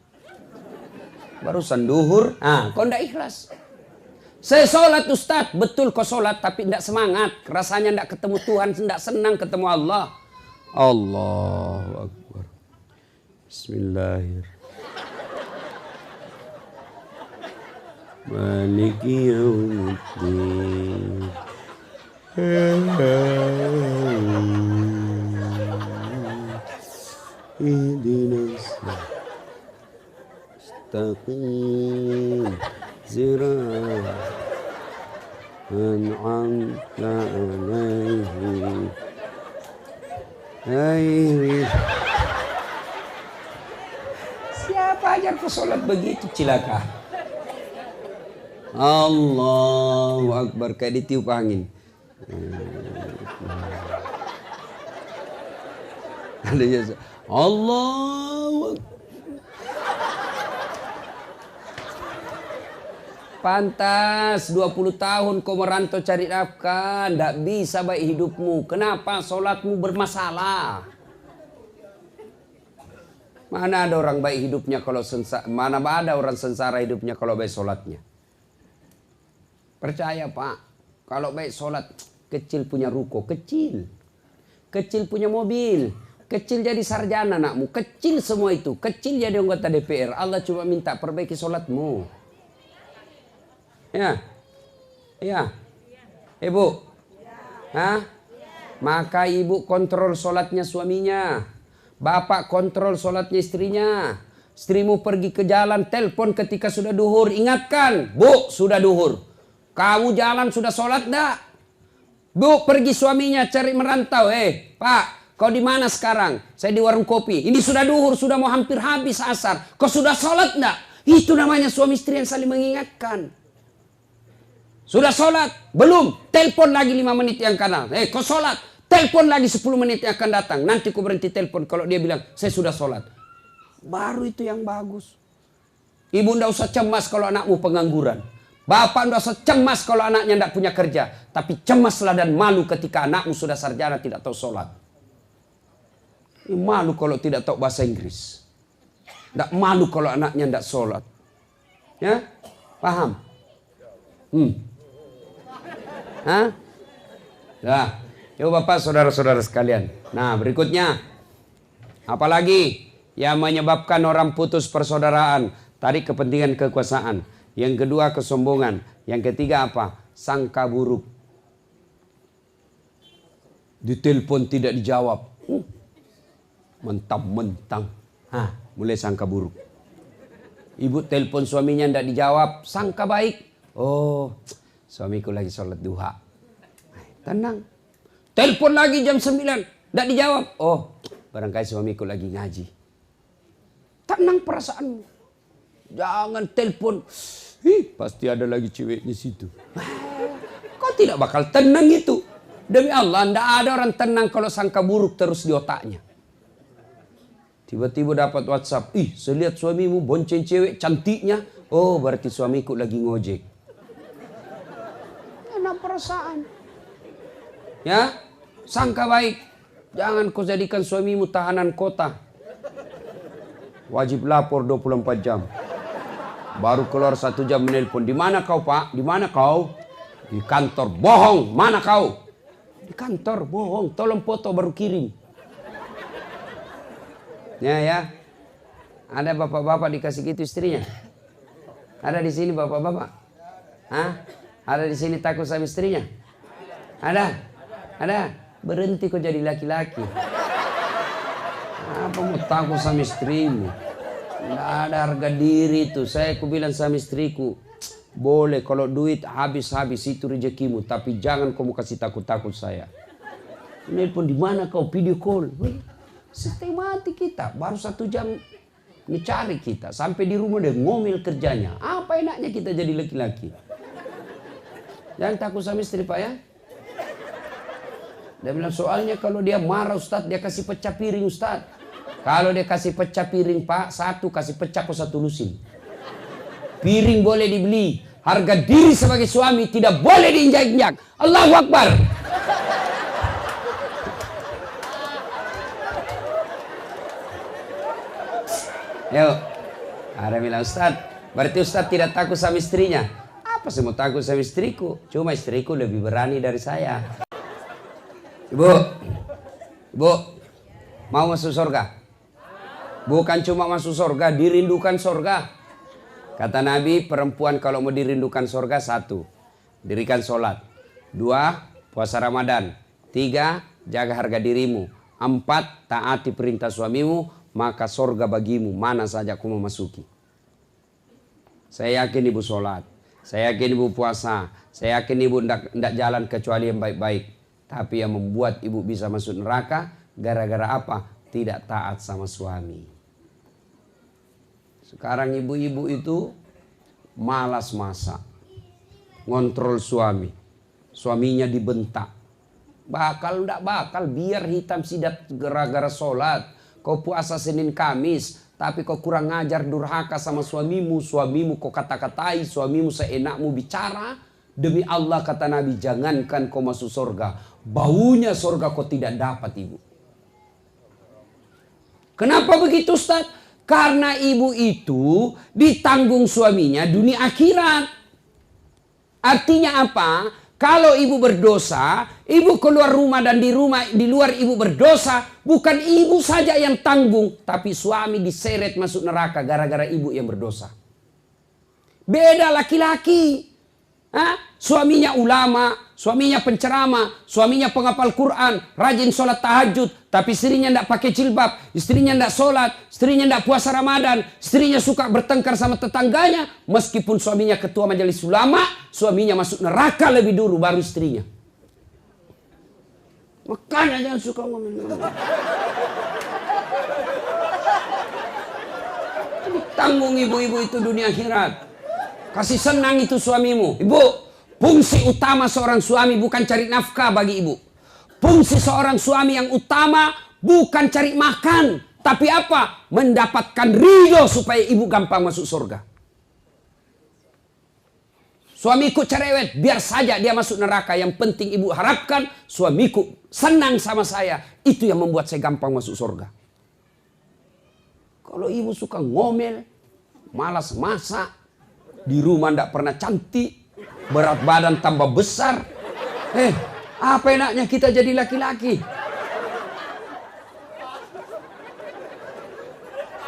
Speaker 1: Barusan duhur, kau tidak ikhlas. Saya sholat, Ustaz. Betul kau sholat, tapi tidak semangat. Rasanya tidak ketemu Tuhan, tidak senang ketemu Allah. Allahu Akbar. Bismillahirrahmanirrahim. Maliki yaumiddin. Ihdinas mustaqim siratal an'amta 'alaihim ghairil. Siapa ajar kau sholat begitu cilaka? Allahu Akbar, kayak ditiup angin. Ada Allahu Akbar. Pantas 20 tahun kau merantau cari nafkah, tidak bisa baik hidupmu. Kenapa? Sholatmu bermasalah. Mana ada orang baik hidupnya kalau sengsara? Mana ada orang sengsara hidupnya kalau baik sholatnya? Percaya Pak, kalau baik sholat, kecil punya ruko, kecil punya mobil, kecil jadi sarjana anakmu, kecil semua itu, kecil jadi anggota DPR. Allah cuma minta perbaiki sholatmu. Ya, Ibu, maka ibu kontrol sholatnya suaminya, bapak kontrol sholatnya istrinya. Istrimu pergi ke jalan, telepon ketika sudah duhur, ingatkan, Bu, sudah duhur. Kamu jalan sudah sholat enggak? Bu, pergi suaminya cari merantau. Pak, kau di mana sekarang? Saya di warung kopi. Ini sudah duhur, sudah mau hampir habis asar. Kau sudah sholat enggak? Itu namanya suami istri yang saling mengingatkan. Sudah sholat? Belum. Telepon lagi 5 menit yang akan datang. Kau sholat? Telepon lagi 10 menit yang akan datang. Nanti kau berhenti telepon kalau dia bilang, saya sudah sholat. Baru itu yang bagus. Ibu ndak usah cemas kalau anakmu pengangguran. Bapak ndak usah cemas kalau anaknya tidak punya kerja. Tapi cemaslah dan malu ketika anakmu sudah sarjana tidak tahu sholat. Malu kalau tidak tahu bahasa Inggris. Tidak malu kalau anaknya tidak sholat. Ya? Paham? Nah, yuk Bapak, saudara-saudara sekalian. Nah, berikutnya. Apalagi yang menyebabkan orang putus persaudaraan? Tadi kepentingan kekuasaan. Yang kedua kesombongan. Yang ketiga apa? Sangka buruk. Ditelepon tidak dijawab. Mentang-mentang. Mulai sangka buruk. Ibu telepon suaminya tidak dijawab. Sangka baik. Oh, suamiku lagi sholat duha. Tenang. Telepon lagi jam 9. Tidak dijawab. Oh, barangkali suamiku lagi ngaji. Tenang perasaanmu. Jangan telepon. Pasti ada lagi ceweknya situ. Kau tidak bakal tenang itu. Demi Allah, tidak ada orang tenang kalau sangka buruk terus di otaknya. Tiba-tiba dapat WhatsApp. Saya lihat suamimu bonceng cewek cantiknya. Oh, berarti suamiku lagi ngojek. Enak perasaan. Ya, sangka baik. Jangan kau jadikan suamimu tahanan kota. Wajib lapor 24 jam. Baru keluar 1 jam menelpon. Di mana kau, Pak? Di mana kau? Di kantor. Bohong. Mana kau? Di kantor. Bohong. Tolong foto baru kirim. Ya. Ada bapak-bapak dikasih gitu istrinya? Ada di sini bapak-bapak? Ada di sini takut sama istrinya? Ada? Berhenti kau jadi laki-laki. Apa mau takut sama istrimu? Tidak ada harga diri itu. Aku bilang sama istriku, boleh kalau duit habis-habis itu rezekimu, tapi jangan kamu kasih takut-takut saya. Nelpon di mana kau? Video call. Setengah mati kita, baru 1 jam mencari kita. Sampai di rumah dia ngomel kerjanya. Apa enaknya kita jadi laki-laki? Jangan takut sama istri, Pak, ya. Dia bilang soalnya kalau dia marah Ustadz, dia kasih pecah piring Ustadz. Kalau dia kasih pecah piring, Pak, 1 kasih pecah kau 1 lusin. Piring boleh dibeli. Harga diri sebagai suami tidak boleh diinjak-injak. Allahu Akbar. Yuk. Ada bilang Ustadz, berarti Ustadz tidak takut sama istrinya. Apa sih mau takut sama istriku? Cuma istriku lebih berani dari saya. Ibu, mau masuk surga? Bukan cuma masuk surga, dirindukan surga. Kata Nabi, perempuan kalau mau dirindukan surga 1, dirikan sholat. 2, puasa Ramadan. 3, jaga harga dirimu. 4, taati perintah suamimu, maka surga bagimu mana saja aku memasuki. Saya yakin ibu sholat. Saya yakin ibu puasa. Saya yakin ibu tidak jalan kecuali yang baik-baik. Tapi yang membuat ibu bisa masuk neraka, gara-gara apa? Tidak taat sama suami. Sekarang ibu-ibu itu malas masak, ngontrol suami, suaminya dibentak. Enggak bakal, biar hitam sidat gara-gara sholat. Kau puasa Senin Kamis, tapi kau kurang ngajar durhaka sama suamimu kau kata-katai, suamimu seenakmu bicara. Demi Allah kata Nabi, jangankan kau masuk surga, baunya surga kau tidak dapat ibu. Kenapa begitu Ustaz? Karena ibu itu ditanggung suaminya dunia akhirat. Artinya apa? Kalau ibu berdosa, ibu keluar rumah dan di luar ibu berdosa, bukan ibu saja yang tanggung, tapi suami diseret masuk neraka gara-gara ibu yang berdosa. Beda laki-laki. Suaminya ulama, suaminya penceramah, suaminya penghafal Quran, rajin sholat tahajud, tapi istrinya tidak pakai jilbab, istrinya tidak sholat, istrinya tidak puasa Ramadan, istrinya suka bertengkar sama tetangganya, meskipun suaminya ketua majelis ulama, suaminya masuk neraka lebih dulu baru istrinya. Makanya jangan suka ngomong. Tanggung ibu-ibu itu dunia akhirat. Kasih senang itu suamimu. Ibu, fungsi utama seorang suami bukan cari nafkah bagi ibu. Fungsi seorang suami yang utama bukan cari makan. Tapi apa? Mendapatkan ridho supaya ibu gampang masuk surga. Suamiku cerewet, biar saja dia masuk neraka. Yang penting ibu harapkan suamiku senang sama saya. Itu yang membuat saya gampang masuk surga. Kalau ibu suka ngomel, malas masak, di rumah tidak pernah cantik, berat badan tambah besar. Apa enaknya kita jadi laki-laki?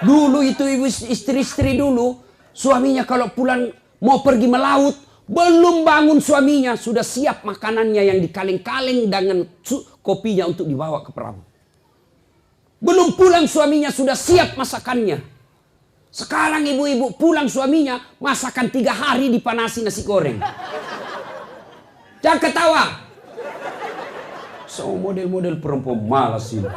Speaker 1: Dulu itu ibu istri-istri dulu, suaminya kalau pulang mau pergi melaut, belum bangun suaminya sudah siap makanannya yang di kaleng-kaleng dengan kopinya untuk dibawa ke perahu. Belum pulang suaminya sudah siap masakannya. Sekarang ibu-ibu pulang suaminya masakan 3 hari dipanasi nasi goreng. Jangan ketawa. So model-model perempuan malas ini.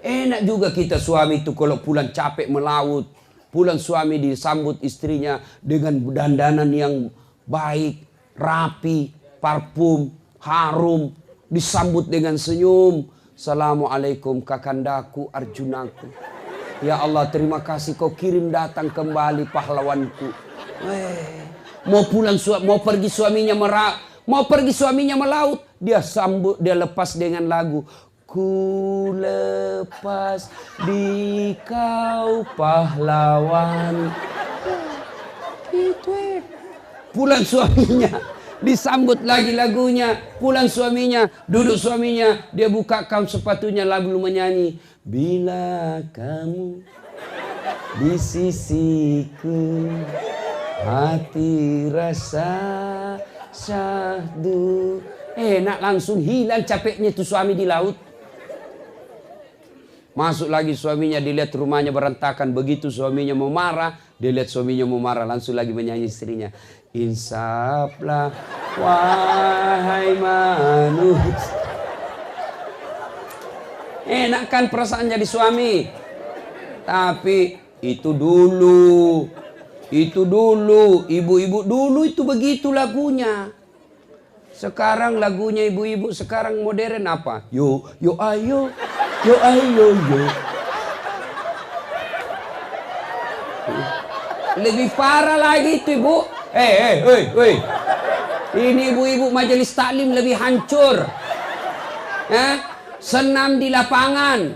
Speaker 1: Enak juga kita suami itu kalau pulang capek melaut. Pulang suami disambut istrinya dengan dandanan yang baik, rapi, parfum, harum. Disambut dengan senyum. Assalamualaikum kakandaku, Arjunaku. Ya Allah, terima kasih kau kirim datang kembali pahlawanku. Mau pergi suaminya melaut, dia sambut, dia lepas dengan lagu. Ku lepas di kau pahlawan. Itu pulang suaminya, disambut lagi lagunya. Pulang suaminya, duduk suaminya, dia buka kaum sepatunya lalu menyanyi. Bila kamu di sisiku, hati rasa syahdu. Enak, langsung hilang capeknya itu suami di laut. Masuk lagi suaminya, dilihat rumahnya berantakan. Begitu suaminya mau marah, dia lihat suaminya mau marah, langsung lagi menyanyi istrinya. Insaflah wahai manusia. Enak kan perasaan jadi suami. Tapi itu dulu. Ibu-ibu dulu itu begitu lagunya. Sekarang lagunya ibu-ibu sekarang modern apa? Yo ayo. Yo ayo yo. Lebih parah lagi itu ibu. Hei. Ini ibu-ibu majelis taklim lebih hancur. Senam di lapangan.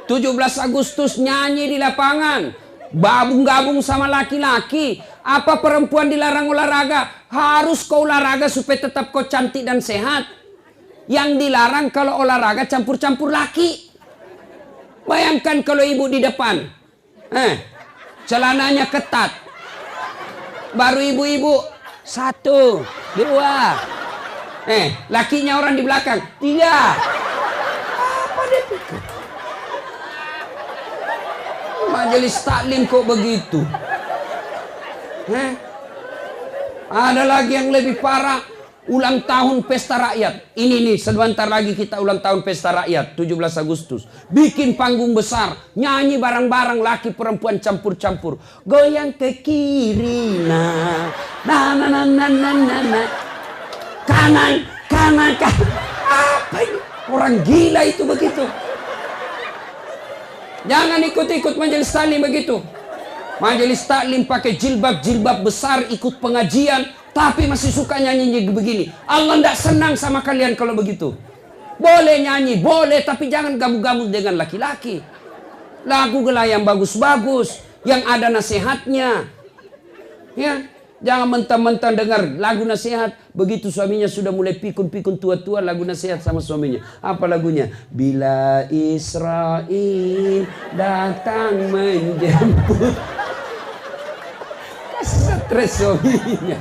Speaker 1: 17 Agustus nyanyi di lapangan. Gabung sama laki-laki. Apa perempuan dilarang olahraga? Harus kau olahraga supaya tetap kau cantik dan sehat. Yang dilarang kalau olahraga campur-campur laki. Bayangkan kalau ibu di depan. Celananya ketat. Baru ibu-ibu 1, 2. Lakinya orang di belakang 3. Apa dia pikir? Majelis taklim kok begitu? Ada lagi yang lebih parah. Ulang tahun pesta rakyat. Ini nih, sebentar lagi kita ulang tahun pesta rakyat 17 Agustus. Bikin panggung besar, nyanyi bareng-bareng, laki perempuan campur-campur. Goyang ke kiri nah. Kanan. Apa ini? Orang gila itu begitu. Jangan ikut-ikut majelis taklim begitu. Majelis taklim pakai jilbab besar, ikut pengajian, tapi masih suka nyanyi begini. Allah tidak senang sama kalian kalau begitu. Boleh nyanyi, boleh, tapi jangan gabung-gabung dengan laki-laki. Lagu yang bagus-bagus, yang ada nasihatnya. Ya, jangan mentang-mentang dengar lagu nasihat. Begitu suaminya sudah mulai pikun-pikun tua-tua, lagu nasihat sama suaminya. Apa lagunya? Bila Israel datang menjemput. Stres suaminya.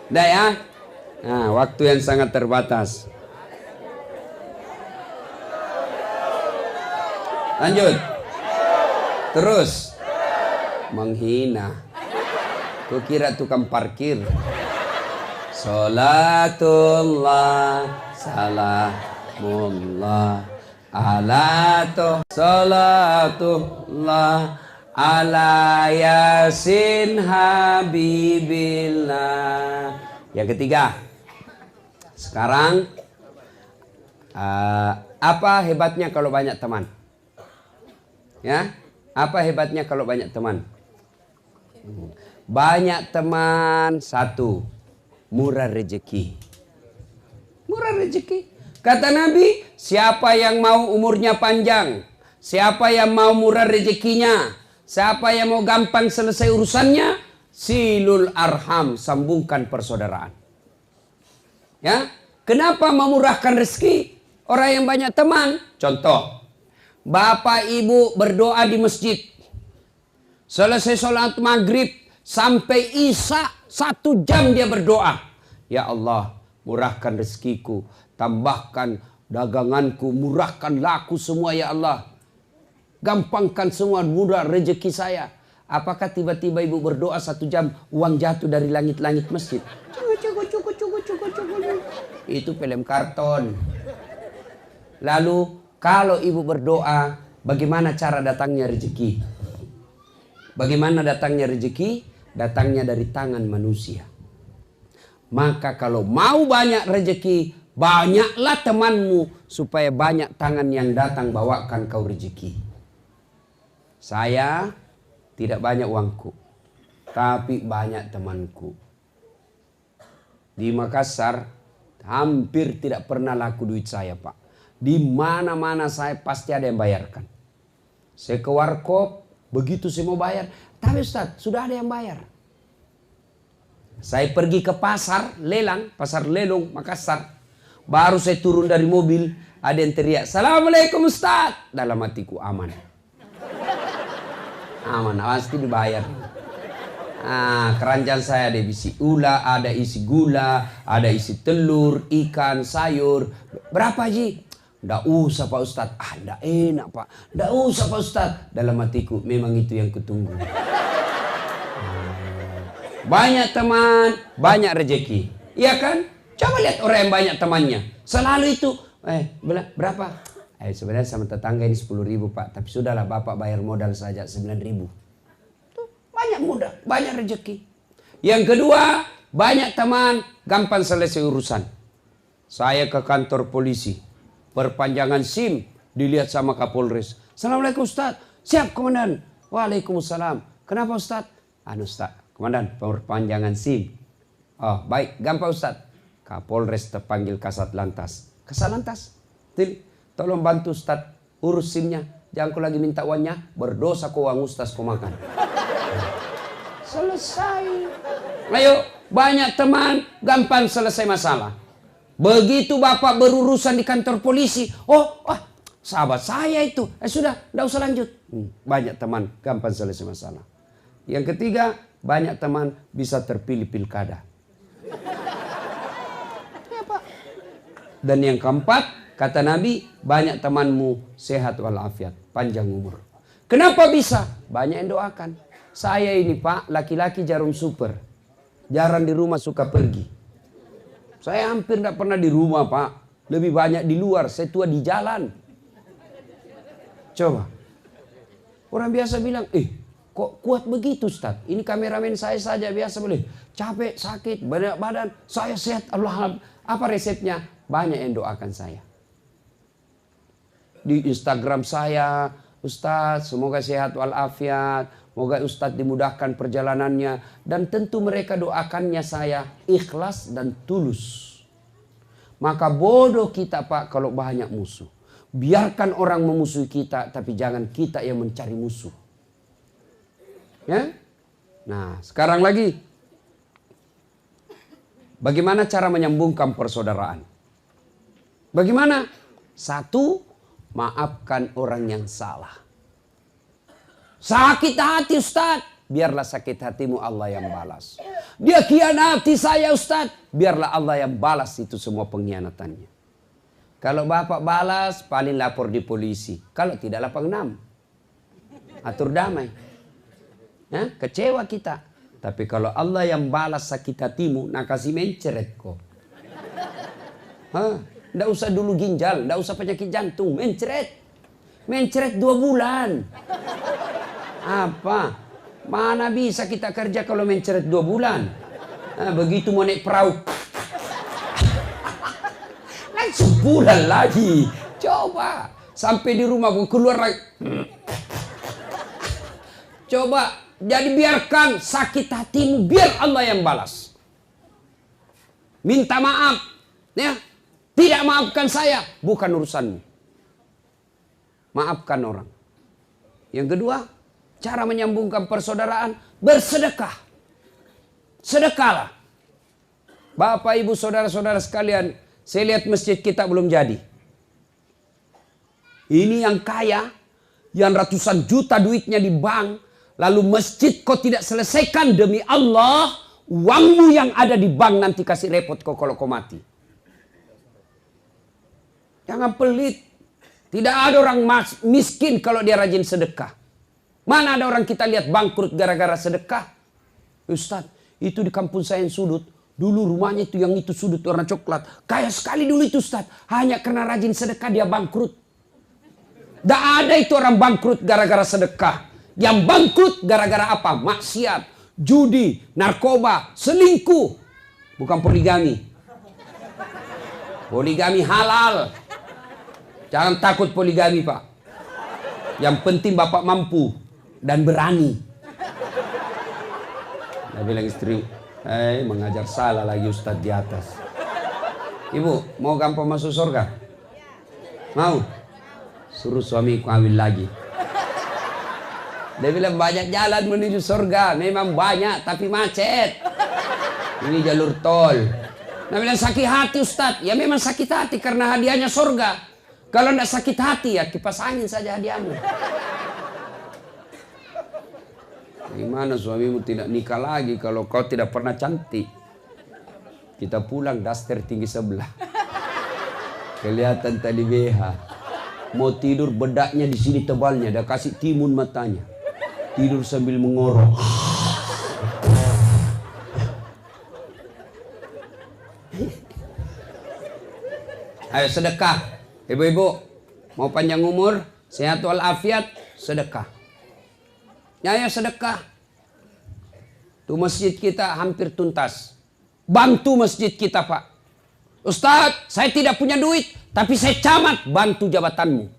Speaker 1: Dah ya. Nah, waktu yang sangat terbatas. Lanjut. Terus menghina. Kau kira tukang parkir. Salatullah salamullah salatullah ala yasin habibillah. Yang ketiga. Sekarang apa hebatnya kalau banyak teman? Ya, apa hebatnya kalau banyak teman? Banyak teman, 1, murah rezeki. Murah rezeki. Kata Nabi, siapa yang mau umurnya panjang, siapa yang mau murah rezekinya, siapa yang mau gampang selesai urusannya, silul arham, sambungkan persaudaraan. Ya, kenapa memurahkan rezeki? Orang yang banyak teman, contoh, bapak ibu berdoa di masjid, selesai sholat maghrib sampai isya 1 jam dia berdoa. Ya Allah, murahkan rezekiku, tambahkan daganganku, murahkan laku semua ya Allah. Gampangkan semua, mudah rezeki saya. Apakah tiba-tiba ibu berdoa 1 jam, uang jatuh dari langit-langit masjid? Itu film karton. Lalu kalau ibu berdoa, bagaimana cara datangnya rezeki? Bagaimana datangnya rezeki? Datangnya dari tangan manusia. Maka kalau mau banyak rezeki, banyaklah temanmu supaya banyak tangan yang datang bawakan kau rezeki. Saya tidak banyak uangku, tapi banyak temanku. Di Makassar hampir tidak pernah laku duit saya, Pak. Di mana-mana saya pasti ada yang bayarkan. Saya ke warkop, begitu saya mau bayar, tapi Ustaz sudah ada yang bayar. Saya pergi ke pasar lelang, pasar Lelong Makassar. Baru saya turun dari mobil, ada yang teriak, "Assalamualaikum Ustaz." Dalam hatiku aman. Aman, pasti dibayar. Keranjang saya ada isi ula, ada isi gula, ada isi telur, ikan, sayur. Berapa Ji? Nggak usah Pak Ustaz. Nggak enak Pak. Nggak usah Pak Ustaz. Dalam hatiku, memang itu yang kutunggu. Banyak teman, banyak rezeki. Iya kan? Coba lihat orang yang banyak temannya. Selalu itu, berapa? Sebenarnya sama tetangga ini 10.000 Pak. Tapi sudahlah Bapak bayar modal saja 9.000. Tuh, banyak mudah, banyak rezeki. Yang kedua, banyak teman, gampang selesai urusan. Saya ke kantor polisi. Perpanjangan SIM dilihat sama Kapolres. "Assalamualaikum Ustaz." "Siap Komandan." "Waalaikumsalam." "Kenapa Ustaz?" Ustaz, Komandan, perpanjangan SIM." "Oh baik, gampang Ustaz." Kapolres terpanggil Kasat Lantas. "Kasat Lantas, tolong bantu Ustaz urus SIM-nya. Jangan aku lagi minta uangnya, berdosa kau uang Ustaz kau makan." Selesai. Ayo, banyak teman, gampang selesai masalah. Begitu Bapak berurusan di kantor polisi, sahabat saya itu, sudah, tidak usah lanjut. Banyak teman, gampang selesai masalah. Yang ketiga, banyak teman bisa terpilih pilkada. Ya, Pak. Dan yang keempat, kata Nabi, banyak temanmu sehat walafiat, panjang umur. Kenapa bisa? Banyak yang doakan. Saya ini Pak, laki-laki jarum super. Jarang di rumah, suka pergi. Saya hampir tidak pernah di rumah Pak. Lebih banyak di luar, saya tua di jalan. Coba. Orang biasa bilang, kok kuat begitu Ustaz? Ini kameramen saya saja biasa boleh. Capek, sakit, banyak badan. Saya sehat, Allah. Apa resepnya? Banyak yang doakan saya. Di Instagram saya, Ustaz semoga sehat walafiat. Semoga Ustaz dimudahkan perjalanannya. Dan tentu mereka doakannya saya ikhlas dan tulus. Maka bodoh kita Pak kalau banyak musuh. Biarkan orang memusuhi kita, tapi jangan kita yang mencari musuh. Ya? Nah, sekarang lagi. Bagaimana cara menyambungkan persaudaraan? Bagaimana? 1, maafkan orang yang salah. Sakit hati Ustaz, biarlah sakit hatimu Allah yang balas. Dia khianati saya Ustaz, biarlah Allah yang balas itu semua pengkhianatannya. Kalau Bapak balas, paling lapor di polisi. Kalau tidak lapor 6. Atur damai. Ya, kecewa kita. Tapi kalau Allah yang balas sakit hatimu, nak kasih menceret kok. Nggak usah dulu ginjal, nggak usah penyakit jantung, menceret. Menceret 2 bulan. Apa? Mana bisa kita kerja kalau menceret 2 bulan? Begitu mau naik perahu, naik sebulan lagi. Coba sampai di rumah keluar lagi. Coba, jadi biarkan sakit hatimu, biar Allah yang balas. Minta maaf, ya. Tidak maafkan saya, bukan urusanmu. Maafkan orang. Yang kedua, cara menyambungkan persaudaraan, bersedekah. Sedekahlah. Bapak, Ibu, saudara-saudara sekalian, saya lihat masjid kita belum jadi. Ini yang kaya, yang ratusan juta duitnya di bank, lalu masjid kok tidak selesaikan demi Allah, Uangmu yang ada di bank nanti kasih repot kau kalau kau mati. Jangan pelit. Tidak ada orang miskin kalau dia rajin sedekah. Mana ada orang kita lihat bangkrut gara-gara sedekah? Ustaz, itu di kampung saya yang sudut. Dulu rumahnya itu yang itu sudut warna coklat. Kaya sekali dulu itu Ustaz. Hanya karena rajin sedekah dia bangkrut. Tidak ada itu orang bangkrut gara-gara sedekah. Yang bangkrut gara-gara apa? Maksiat. Judi, narkoba, selingkuh. Bukan poligami. Poligami halal. Jangan takut poligami, Pak. Yang penting Bapak mampu dan berani. Dia bilang istri, mengajar salah lagi Ustadz di atas. Ibu, mau gampang masuk surga? Mau? Suruh suami kawin lagi. Dia bilang banyak jalan menuju surga. Memang banyak tapi macet. Ini jalur tol. Dia bilang sakit hati Ustadz. Ya memang sakit hati karena hadiahnya surga. Kalau tidak sakit hati ya kipas angin saja hadiahmu. Gimana suamimu tidak nikah lagi kalau kau tidak pernah cantik? Kita pulang daster tinggi sebelah. Kelihatan tadi BH. Mau tidur bedaknya di sini tebalnya. Dia kasih timun matanya. Tidur sambil mengorok. Ayo sedekah. Ibu-ibu mau panjang umur, sehat walafiat, sedekah. Ayo sedekah. Tuh masjid kita hampir tuntas. Bantu masjid kita, Pak. Ustadz, saya tidak punya duit, tapi saya camat, bantu jabatanmu.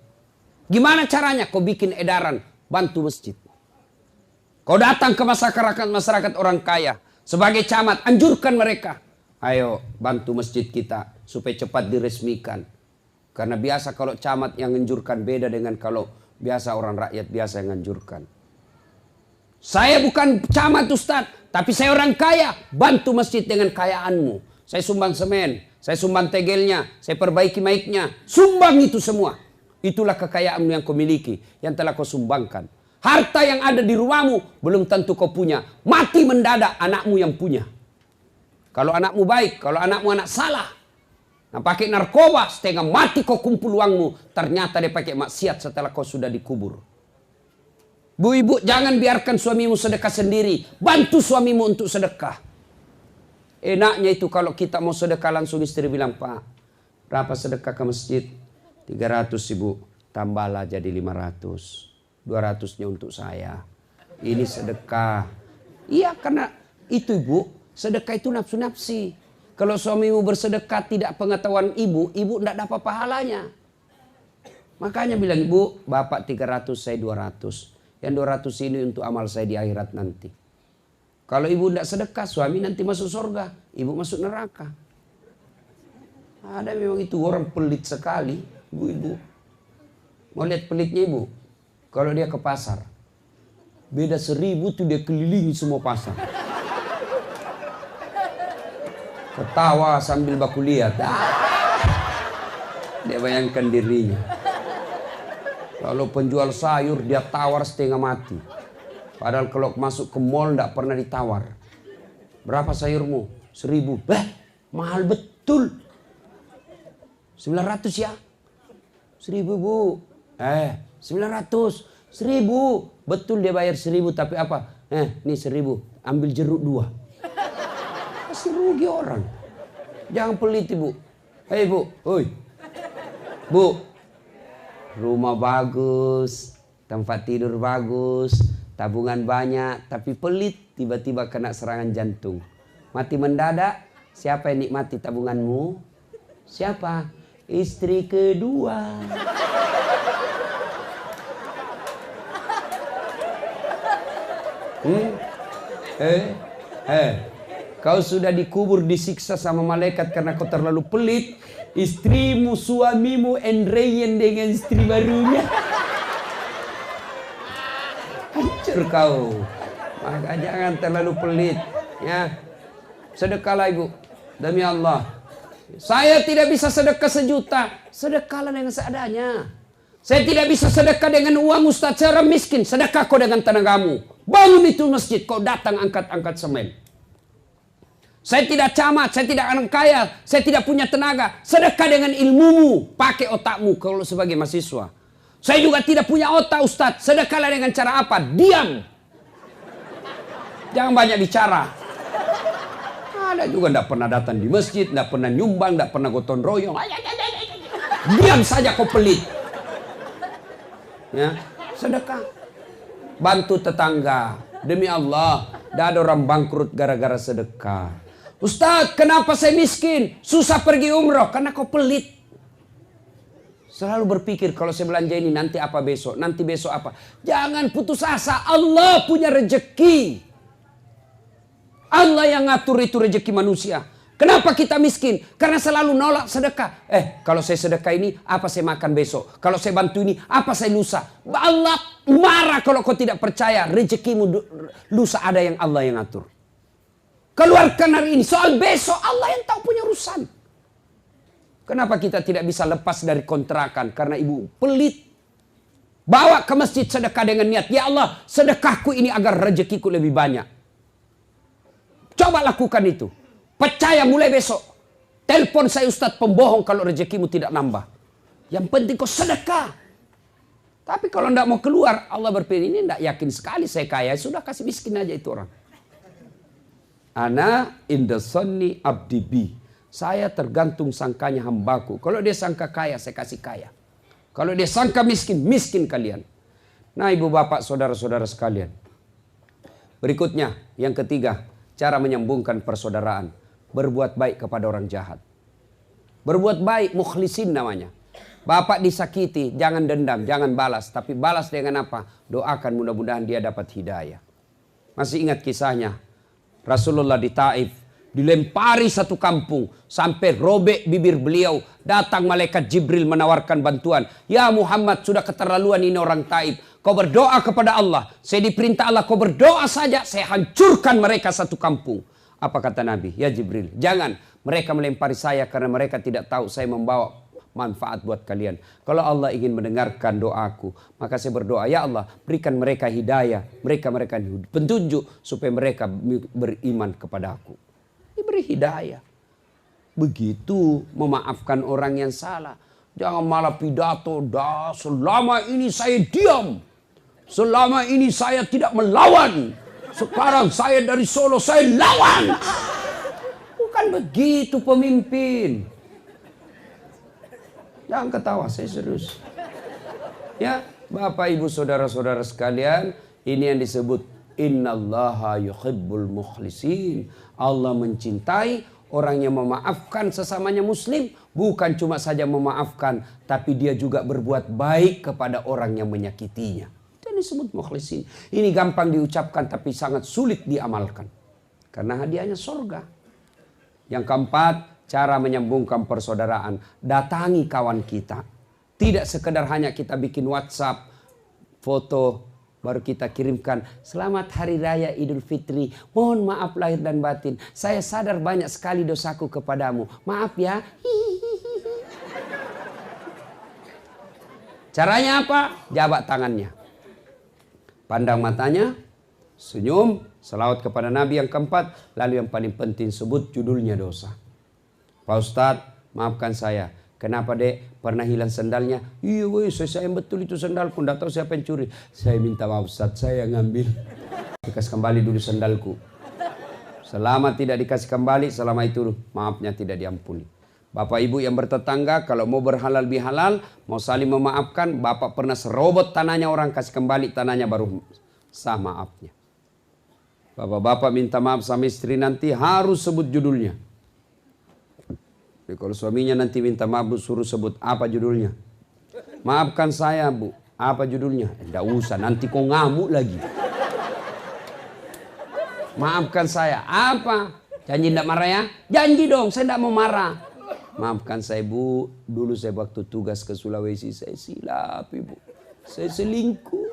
Speaker 1: Gimana caranya? Kau bikin edaran, bantu masjid. Kau datang ke masyarakat orang kaya. Sebagai camat, anjurkan mereka. Ayo bantu masjid kita supaya cepat diresmikan. Karena biasa kalau camat yang anjurkan beda dengan kalau biasa orang rakyat biasa yang anjurkan. Saya bukan camat Ustadz, tapi saya orang kaya. Bantu masjid dengan kayaanmu. Saya sumbang semen, saya sumbang tegelnya, saya perbaiki mic-nya. Sumbang itu semua. Itulah kekayaanmu yang kau miliki, yang telah kau sumbangkan. Harta yang ada di rumahmu belum tentu kau punya. Mati mendadak anakmu yang punya. Kalau anakmu baik, kalau anakmu anak salah. Nah, pakai narkoba setengah mati kau kumpul uangmu. Ternyata dia pakai maksiat setelah kau sudah dikubur. Bu ibu jangan biarkan suamimu sedekah sendiri. Bantu suamimu untuk sedekah. Enaknya itu kalau kita mau sedekah langsung istri bilang, Pak, berapa sedekah ke masjid? 300 ibu. Tambahlah jadi 500. 200-nya untuk saya. Ini sedekah. Iya karena itu ibu. Sedekah itu nafsu-nafsi. Kalau suamimu bersedekah tidak pengetahuan ibu tidak dapat pahalanya. Makanya bilang ibu, bapak 300 saya 200. Yang 200 ini untuk amal saya di akhirat nanti. Kalau ibu tidak sedekah, suami nanti masuk surga. Ibu masuk neraka. Ada memang itu orang pelit sekali. Ibu-ibu. Mau lihat pelitnya ibu? Kalau dia ke pasar. Beda 1000 tuh dia kelilingi semua pasar. Ketawa sambil baku lihat. Dia bayangkan dirinya. Kalau penjual sayur dia tawar setengah mati. Padahal kalau masuk ke mall tidak pernah ditawar. Berapa sayurmu? 1000. Mahal betul. 900 ya? 1000 bu. 900. 1000. Betul dia bayar 1000 tapi apa? Ini 1000. Ambil jeruk 2. Pasti rugi orang. Jangan pelit ibu. Hei bu. Oi. Bu. Rumah bagus. Tempat tidur bagus. Tabungan banyak. Tapi pelit. Tiba-tiba kena serangan jantung. Mati mendadak. Siapa yang nikmati tabunganmu? Siapa? Istri kedua. Kau sudah dikubur disiksa sama malaikat karena kau terlalu pelit. Istrimu, suamimu enreyen dengan istri barunya. Hancur kau. Maka jangan terlalu pelit. Ya, sedekahlah ibu. Demi Allah. Saya tidak bisa sedekah 1 juta. Sedekahlah dengan seadanya. Saya tidak bisa sedekah dengan uang Ustaz. Saya orang miskin. Sedekah kau dengan tenagamu. Bangun itu masjid. Kau datang angkat-angkat semen. Saya tidak camat, saya tidak orang kaya, saya tidak punya tenaga. Sedekah dengan ilmumu, pakai otakmu kalau sebagai mahasiswa. Saya juga tidak punya otak Ustadz. Sedekahlah dengan cara apa? Diam. Jangan banyak bicara. Ada juga tidak pernah datang di masjid, tidak pernah nyumbang, tidak pernah gotong royong. Diam saja kau pelit. Ya, sedekah. Bantu tetangga. Demi Allah, tidak ada orang bangkrut gara-gara sedekah. Ustadz, kenapa saya miskin? Susah pergi umroh. Karena kau pelit. Selalu berpikir kalau saya belanja ini nanti apa besok, nanti besok apa. Jangan putus asa. Allah punya rezeki. Allah yang ngatur itu rezeki manusia. Kenapa kita miskin? Karena selalu nolak sedekah. Kalau saya sedekah ini, apa saya makan besok? Kalau saya bantu ini, apa saya lusa? Allah marah kalau kau tidak percaya. Rezekimu lusa ada yang Allah yang ngatur. Keluarkan hari ini. Soal besok Allah yang tahu punya urusan. Kenapa kita tidak bisa lepas dari kontrakan? Karena ibu pelit. Bawa ke masjid sedekah dengan niat. Ya Allah, sedekahku ini agar rezekiku lebih banyak. Coba lakukan itu. Percaya mulai besok. Telepon saya Ustadz pembohong kalau rezekimu tidak nambah. Yang penting kau sedekah. Tapi kalau tidak mau keluar, Allah berpikir ini tidak yakin sekali saya kaya. Sudah kasih miskin aja itu orang. Ana inda sonni abdi bi. Saya tergantung sangkanya hambaku. Kalau dia sangka kaya, saya kasih kaya. Kalau dia sangka miskin, miskin kalian. Nah ibu bapak saudara-saudara sekalian. Berikutnya, yang ketiga. Cara menyambungkan persaudaraan. Berbuat baik kepada orang jahat. Berbuat baik, mukhlisin namanya. Bapak disakiti, jangan dendam, jangan balas. Tapi balas dengan apa? Doakan mudah-mudahan dia dapat hidayah. Masih ingat kisahnya? Rasulullah di Taif dilempari satu kampung sampai robek bibir beliau. Datang malaikat Jibril menawarkan bantuan. Ya Muhammad, sudah keterlaluan ini orang Taif. Kau berdoa kepada Allah. Saya diperintah Allah, kau berdoa saja, saya hancurkan mereka satu kampung. Apa kata Nabi? Ya Jibril, jangan. Mereka melempari saya karena mereka tidak tahu saya membawa manfaat buat kalian. Kalau Allah ingin mendengarkan doaku, maka saya berdoa, ya Allah, berikan mereka hidayah, mereka petunjuk supaya mereka beriman kepada aku. Diberi hidayah. Begitu memaafkan orang yang salah. Jangan malah pidato, selama ini saya diam. Selama ini saya tidak melawan. Sekarang saya dari Solo, saya lawan. Bukan begitu pemimpin. Jangan ketawa, saya serius. Ya, Bapak Ibu saudara-saudara sekalian, ini yang disebut innallaha yuhibbul mukhlisin. Allah mencintai orang yang memaafkan sesamanya muslim, bukan cuma saja memaafkan, tapi dia juga berbuat baik kepada orang yang menyakitinya. Itu yang disebut mukhlisin. Ini gampang diucapkan tapi sangat sulit diamalkan. Karena hadiahnya surga. Yang keempat, cara menyambungkan persaudaraan. Datangi kawan kita. Tidak sekedar hanya kita bikin WhatsApp, foto, baru kita kirimkan. Selamat Hari Raya Idul Fitri. Mohon maaf lahir dan batin. Saya sadar banyak sekali dosaku kepadamu. Maaf ya. Caranya apa? Jabat tangannya. Pandang matanya. Senyum. Selawat kepada Nabi yang keempat. Lalu yang paling penting sebut judulnya dosa. Pak Ustadz, maafkan saya. Kenapa dek? Pernah hilang sandalnya? Iya woi, saya sayang betul itu sandalku. Nggak tahu siapa yang curi. Saya minta maaf Ustadz, saya ngambil. Dikasih kembali dulu sandalku. Selama tidak dikasih kembali, selama itu maafnya tidak diampuni. Bapak ibu yang bertetangga, kalau mau berhalal bihalal, mau saling memaafkan, bapak pernah serobot tanahnya orang, kasih kembali tanahnya baru sah maafnya. Bapak-bapak minta maaf sama istri nanti harus sebut judulnya. Jadi kalau suaminya nanti minta maaf, suruh sebut apa judulnya. Maafkan saya bu, apa judulnya? Tidak usah, nanti kau ngamuk lagi. Maafkan saya, apa? Janji tidak marah ya? Janji dong, saya tidak mau marah. Maafkan saya bu, dulu saya waktu tugas ke Sulawesi, saya silap ibu. Saya selingkuh.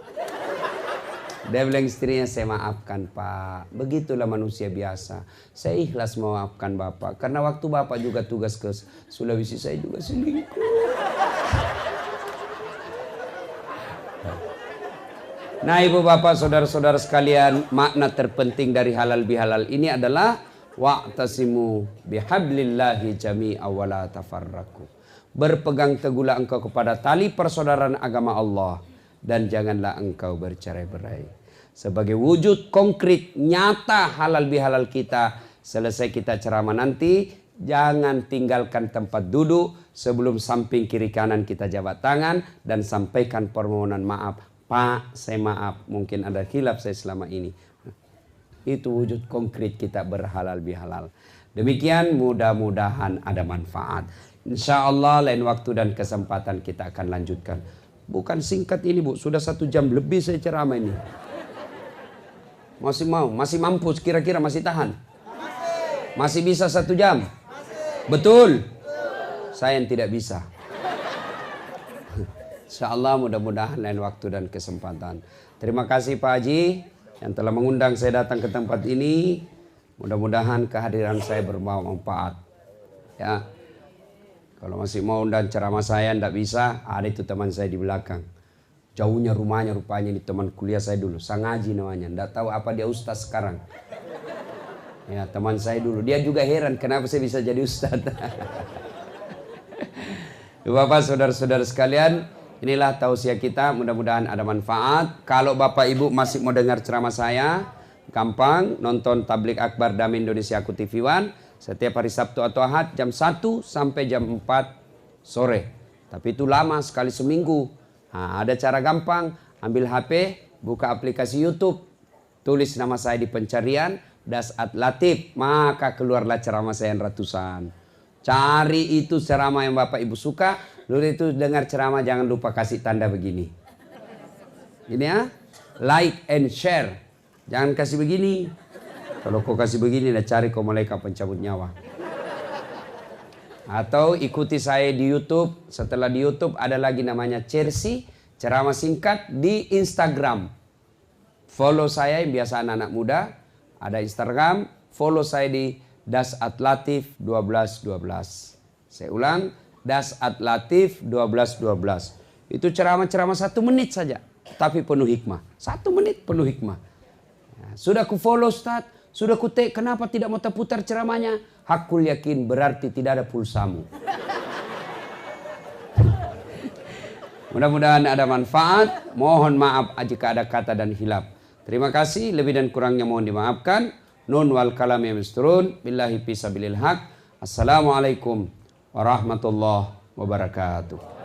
Speaker 1: Dia bilang istrinya, saya maafkan pak. Begitulah manusia biasa. Saya ikhlas memaafkan bapak. Karena waktu bapak juga tugas ke Sulawesi, saya juga selingkuh. Nah ibu bapak saudara-saudara sekalian, makna terpenting dari halal bihalal ini adalah wa'tasimu bihablillahi jami'a wa la tafarraqu. Berpegang teguhlah engkau kepada tali persaudaraan agama Allah dan janganlah engkau bercerai-berai. Sebagai wujud konkret nyata halal bihalal kita, selesai kita ceramah nanti, jangan tinggalkan tempat duduk, sebelum samping kiri kanan kita jabat tangan dan sampaikan permohonan maaf. Pak, saya maaf, mungkin ada khilaf saya selama ini. Itu wujud konkret kita berhalal bihalal. Demikian, mudah-mudahan ada manfaat. Insya Allah lain waktu dan kesempatan kita akan lanjutkan. Bukan singkat ini Bu, sudah 1 jam lebih saya ceramah ini. Masih mau? Masih mampu kira-kira masih tahan? Masih bisa 1 jam? Betul? Saya yang tidak bisa. Insya Allah mudah-mudahan lain waktu dan kesempatan. Terima kasih Pak Haji yang telah mengundang saya datang ke tempat ini. Mudah-mudahan kehadiran saya bermanfaat. Ya, kalau masih mau undang ceramah saya tidak bisa, ada itu teman saya di belakang. Jauhnya rumahnya rupanya ini teman kuliah saya dulu, Sang Haji namanya. Tidak tahu apa dia ustaz sekarang. Ya, teman saya dulu. Dia juga heran kenapa saya bisa jadi ustaz. Bapak saudara-saudara sekalian, inilah tausiah kita, mudah-mudahan ada manfaat. Kalau Bapak Ibu masih mau dengar ceramah saya, gampang, nonton Tablik Akbar Damai Indonesia Aku TV One setiap hari Sabtu atau Ahad jam 1 sampai jam 4 sore. Tapi itu lama, sekali seminggu. Nah, ada cara gampang, ambil HP, buka aplikasi YouTube, tulis nama saya di pencarian, Dasat Latif, maka keluarlah ceramah saya yang ratusan. Cari itu ceramah yang Bapak Ibu suka, lalu itu dengar ceramah jangan lupa kasih tanda begini. Ini ya, like and share. Jangan kasih begini. Kalau kau kasih begini, dah cari kau malaikat pencabut nyawa. Atau ikuti saya di YouTube. Setelah di YouTube ada lagi namanya Cersi, ceramah singkat di Instagram. Follow saya yang biasa anak-anak muda. Ada Instagram, follow saya di Dasat Latif 1212. Saya ulang, Dasat Latif 1212. Itu ceramah-ceramah 1 menit saja, tapi penuh hikmah. 1 menit penuh hikmah. Nah, sudah ku follow Ustaz, sudah ku tag, kenapa tidak mau terputar ceramahnya? Hakul yakin berarti tidak ada pulsamu. Mudah-mudahan ada manfaat. Mohon maaf jika ada kata dan hilaf. Terima kasih, lebih dan kurangnya mohon dimaafkan. Nun wal kalam ya misturun. Billahi fisabilil haq. Assalamualaikum warahmatullahi wabarakatuh.